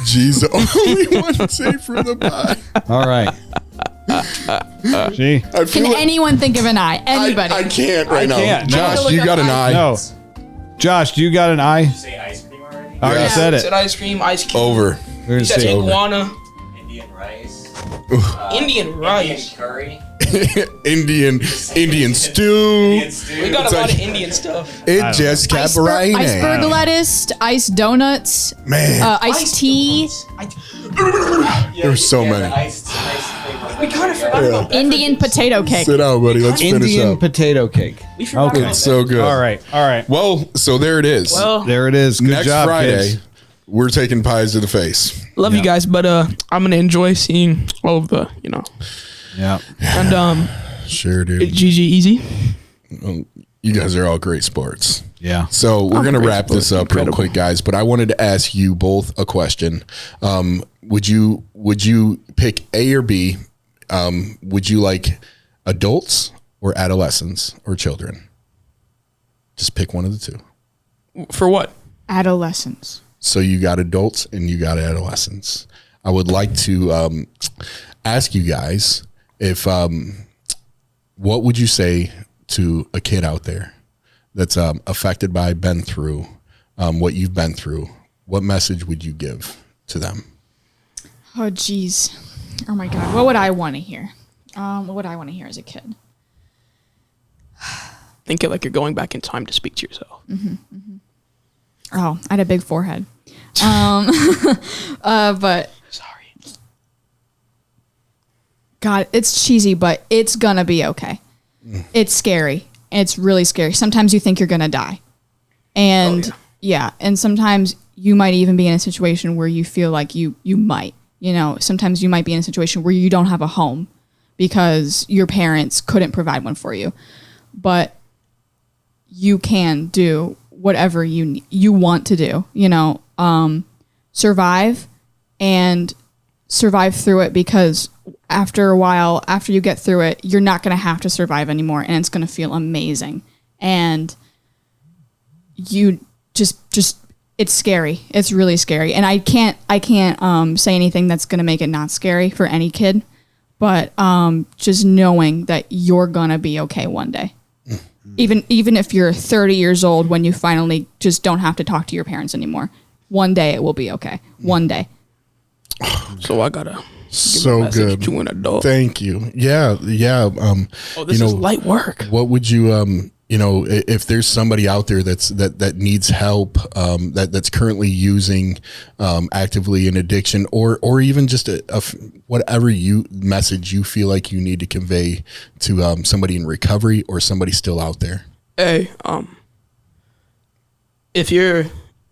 [SPEAKER 1] G's the only one safe from the pie.
[SPEAKER 2] All right. G.
[SPEAKER 1] I feel
[SPEAKER 4] Can
[SPEAKER 1] like
[SPEAKER 4] anyone think of an I? Anybody?
[SPEAKER 1] I can't right now.
[SPEAKER 2] can't.
[SPEAKER 1] Josh, you got an eye.
[SPEAKER 2] No. Josh, do you got an eye?
[SPEAKER 5] Say ice cream already?
[SPEAKER 2] I already
[SPEAKER 1] Yeah.
[SPEAKER 2] said
[SPEAKER 3] Said
[SPEAKER 2] it.
[SPEAKER 3] ice cream, ice cube.
[SPEAKER 1] Over.
[SPEAKER 2] We're
[SPEAKER 3] You said
[SPEAKER 2] gonna see.
[SPEAKER 3] iguana.
[SPEAKER 5] Indian rice.
[SPEAKER 3] Indian rice.
[SPEAKER 5] Indian curry.
[SPEAKER 1] Indian stew.
[SPEAKER 5] Indian stew.
[SPEAKER 3] We got
[SPEAKER 1] It's
[SPEAKER 3] a lot
[SPEAKER 1] like-
[SPEAKER 3] of Indian stuff.
[SPEAKER 1] It just kept raining.
[SPEAKER 4] Iceberg lettuce, iced donuts,
[SPEAKER 1] Man,
[SPEAKER 4] iced tea,
[SPEAKER 1] there's so
[SPEAKER 5] Yeah,
[SPEAKER 1] many.
[SPEAKER 5] the iced flavor.
[SPEAKER 3] We kind of forgot about that.
[SPEAKER 4] Indian potato cake.
[SPEAKER 1] Sit down, buddy. Let's finish
[SPEAKER 2] Indian
[SPEAKER 1] up.
[SPEAKER 2] potato cake.
[SPEAKER 3] We forgot
[SPEAKER 2] Okay.
[SPEAKER 3] about
[SPEAKER 1] It's so good.
[SPEAKER 2] All right. All right.
[SPEAKER 1] Well, so there it is.
[SPEAKER 3] Well,
[SPEAKER 2] There it is. Good
[SPEAKER 1] Next
[SPEAKER 2] job,
[SPEAKER 1] Friday,
[SPEAKER 2] kids.
[SPEAKER 1] we're taking pies to the face.
[SPEAKER 3] love you guys, but I'm gonna enjoy seeing all of the,
[SPEAKER 2] Yeah.
[SPEAKER 3] and
[SPEAKER 1] Sure, dude.
[SPEAKER 3] GG easy.
[SPEAKER 1] You guys are all great sports.
[SPEAKER 2] Yeah.
[SPEAKER 1] So we're gonna
[SPEAKER 3] great
[SPEAKER 1] wrap this
[SPEAKER 3] sport.
[SPEAKER 1] up real
[SPEAKER 3] Incredible.
[SPEAKER 1] quick, guys. But I wanted to ask you both a question. Would you pick A or B? Would you like adults or adolescents or children? Just pick one of the two.
[SPEAKER 3] For what?
[SPEAKER 4] Adolescents.
[SPEAKER 1] So you got adults and you got adolescents. I would like to ask you guys if what would you say to a kid out there that's affected by, been through what you've been through? What message would you give to them?
[SPEAKER 4] Oh, geez. Oh, my God. What would I want to hear? What would I want to hear as a kid?
[SPEAKER 3] Think it like you're going back in time to speak to yourself.
[SPEAKER 4] Oh, I had a big forehead. But
[SPEAKER 3] Sorry.
[SPEAKER 4] God, it's cheesy, but it's gonna be okay. It's scary. It's really scary. Sometimes you think you're gonna die. And and sometimes you might even be in a situation where you feel like you might. Sometimes you might be in a situation where you don't have a home because your parents couldn't provide one for you. But you can do whatever you want to do, survive and survive through it, because after a while, after you get through it, you're not going to have to survive anymore, and it's going to feel amazing. And you just it's scary. It's really scary. And I can't say anything that's going to make it not scary for any kid, but just knowing that you're going to be okay one day. Even if you're 30 years old, when you finally just don't have to talk to your parents anymore, one day it will be okay. One day.
[SPEAKER 3] So I gotta
[SPEAKER 1] So
[SPEAKER 3] message
[SPEAKER 1] good.
[SPEAKER 3] to an adult.
[SPEAKER 1] Thank you. Yeah.
[SPEAKER 3] Oh, this is light work.
[SPEAKER 1] What would you if there's somebody out there that needs help, that's currently using actively an addiction, or even just whatever message you feel like you need to convey to somebody in recovery or somebody still out there?
[SPEAKER 3] Hey, if you're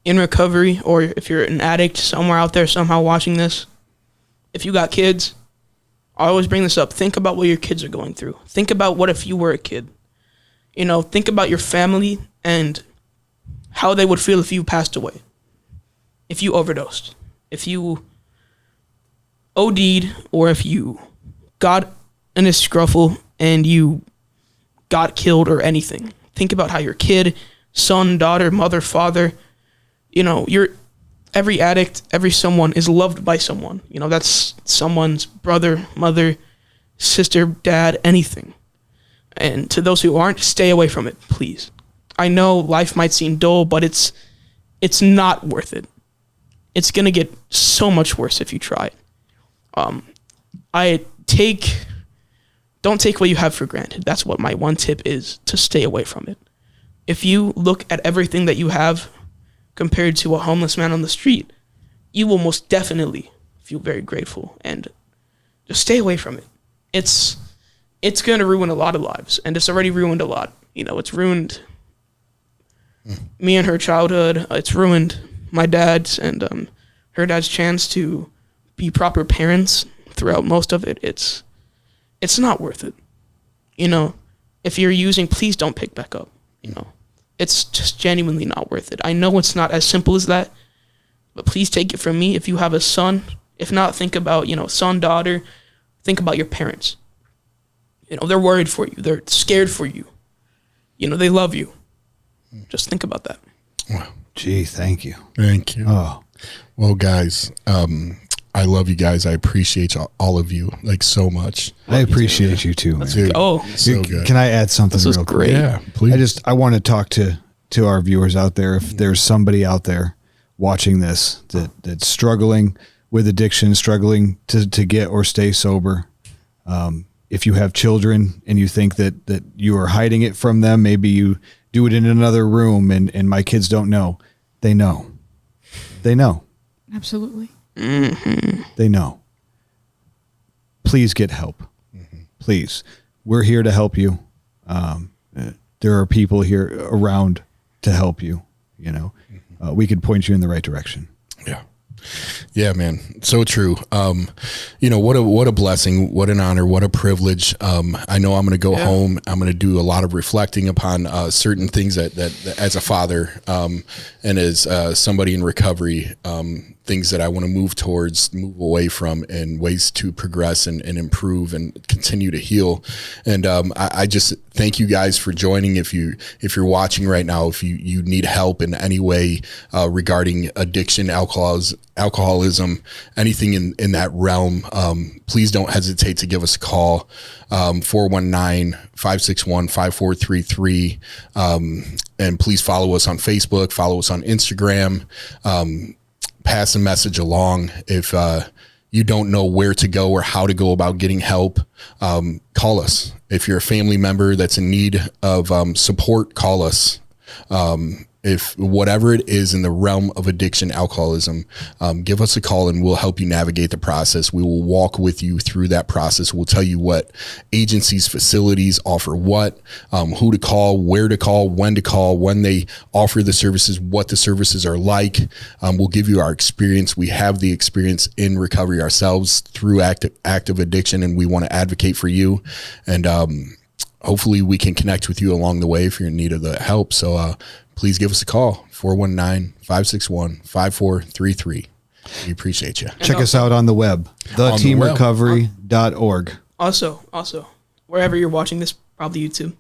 [SPEAKER 3] in recovery or if you're an addict somewhere out there somehow watching this, if you got kids, I always bring this up. Think about what your kids are going through. Think about what if you were a kid. Think about your family and how they would feel if you passed away, if you overdosed, if you OD'd, or if you got in a scruffle and you got killed or anything. Think about how your kid, son, daughter, mother, father, every addict, every someone is loved by someone. That's someone's brother, mother, sister, dad, anything. And to those who aren't, stay away from it, please. I know life might seem dull, but it's not worth it. It's gonna get so much worse if you try it. Don't take what you have for granted. That's what my one tip is, to stay away from it. If you look at everything that you have compared to a homeless man on the street, you will most definitely feel very grateful, and just stay away from it. It's going to ruin a lot of lives, and it's already ruined a lot. It's ruined me and her childhood. It's ruined my dad's and her dad's chance to be proper parents throughout most of it. It's not worth it. If you're using, please don't pick back up. It's just genuinely not worth it. I know it's not as simple as that, but please take it from me. If you have a son, if not, think about, son, daughter, think about your parents. You know, they're worried for you. They're scared for you. You know, they love you. Just think about that.
[SPEAKER 1] Wow.
[SPEAKER 2] Gee, thank you.
[SPEAKER 1] Thank you.
[SPEAKER 2] Oh,
[SPEAKER 1] Well, guys, I love you guys. I appreciate all of you like so much.
[SPEAKER 2] I appreciate you too, man.
[SPEAKER 1] Dude,
[SPEAKER 3] Oh,
[SPEAKER 1] so good.
[SPEAKER 2] Can I add something
[SPEAKER 3] This was
[SPEAKER 2] real quick?
[SPEAKER 3] great.
[SPEAKER 1] Yeah, please.
[SPEAKER 2] I want to talk to our viewers out there. If there's somebody out there watching this that's struggling with addiction, struggling to get or stay sober, if you have children and you think that you are hiding it from them, maybe you do it in another room and my kids don't know. They know. They know.
[SPEAKER 4] Absolutely.
[SPEAKER 2] They know. Please get help. Please. We're here to help you. There are people here around to help you. You know, we could point you in the right direction.
[SPEAKER 1] Yeah. Yeah, man. So true. You know, what a blessing, what an honor, what a privilege. I know I'm going to go home. I'm going to do a lot of reflecting upon certain things that as a father and as somebody in recovery, things that I want to move away from, and ways to progress and improve and continue to heal. And I just thank you guys for joining. If you're watching right now, if you need help in any way regarding addiction, alcoholism, anything in that realm, please don't hesitate to give us a call, 419-561-5433. And please follow us on Facebook, follow us on Instagram, pass a message along. If you don't know where to go or how to go about getting help, call us. If you're a family member that's in need of support, call us. If whatever it is in the realm of addiction, alcoholism, give us a call and we'll help you navigate the process. We will walk with you through that process. We'll tell you what agencies, facilities offer what, who to call, where to call, when they offer the services, what the services are like. We'll give you our experience. We have the experience in recovery ourselves through active addiction, and we want to advocate for you. And hopefully we can connect with you along the way if you're in need of the help. So please give us a call, 419-561-5433. We appreciate you.
[SPEAKER 2] Check us out on the web, theteamrecovery.org.
[SPEAKER 3] Also, wherever you're watching this, probably YouTube,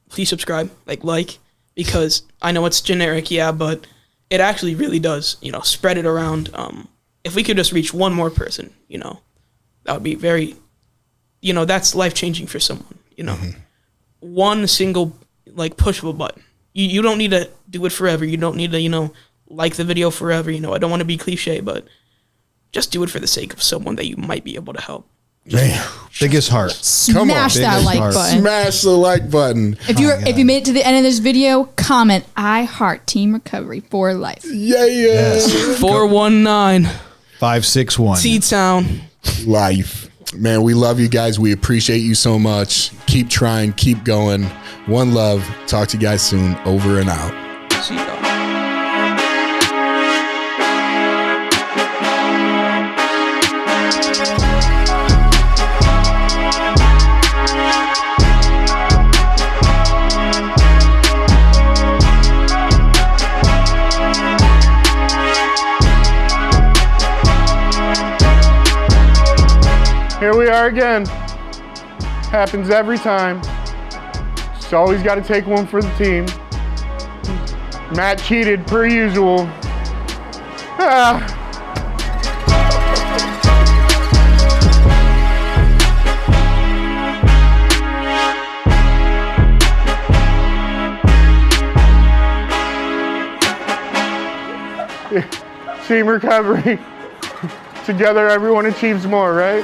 [SPEAKER 3] please subscribe, like, because I know it's generic, but it actually really does, spread it around. If we could just reach one more person, that would be very, that's life-changing for someone, One single, push of a button. You don't need to do it forever. You don't need to, like the video forever. I don't want to be cliche, but just do it for the sake of someone that you might be able to help.
[SPEAKER 1] Man,
[SPEAKER 2] Biggest heart.
[SPEAKER 4] Smash that
[SPEAKER 2] Biggest
[SPEAKER 4] like
[SPEAKER 2] heart.
[SPEAKER 4] button.
[SPEAKER 1] smash the like button.
[SPEAKER 4] If you made it to the end of this video, comment I heart Team Recovery for life.
[SPEAKER 1] Yeah.
[SPEAKER 3] 419
[SPEAKER 2] 561.
[SPEAKER 3] T-Town.
[SPEAKER 1] Life. Man, we love you guys. We appreciate you so much. Keep trying, keep going. One love. Talk to you guys soon. Over and out.
[SPEAKER 3] See y'all.
[SPEAKER 6] Here we are again. Happens every time. Just always got to take one for the team. Matt cheated per usual. Team recovery. Together everyone achieves more, right?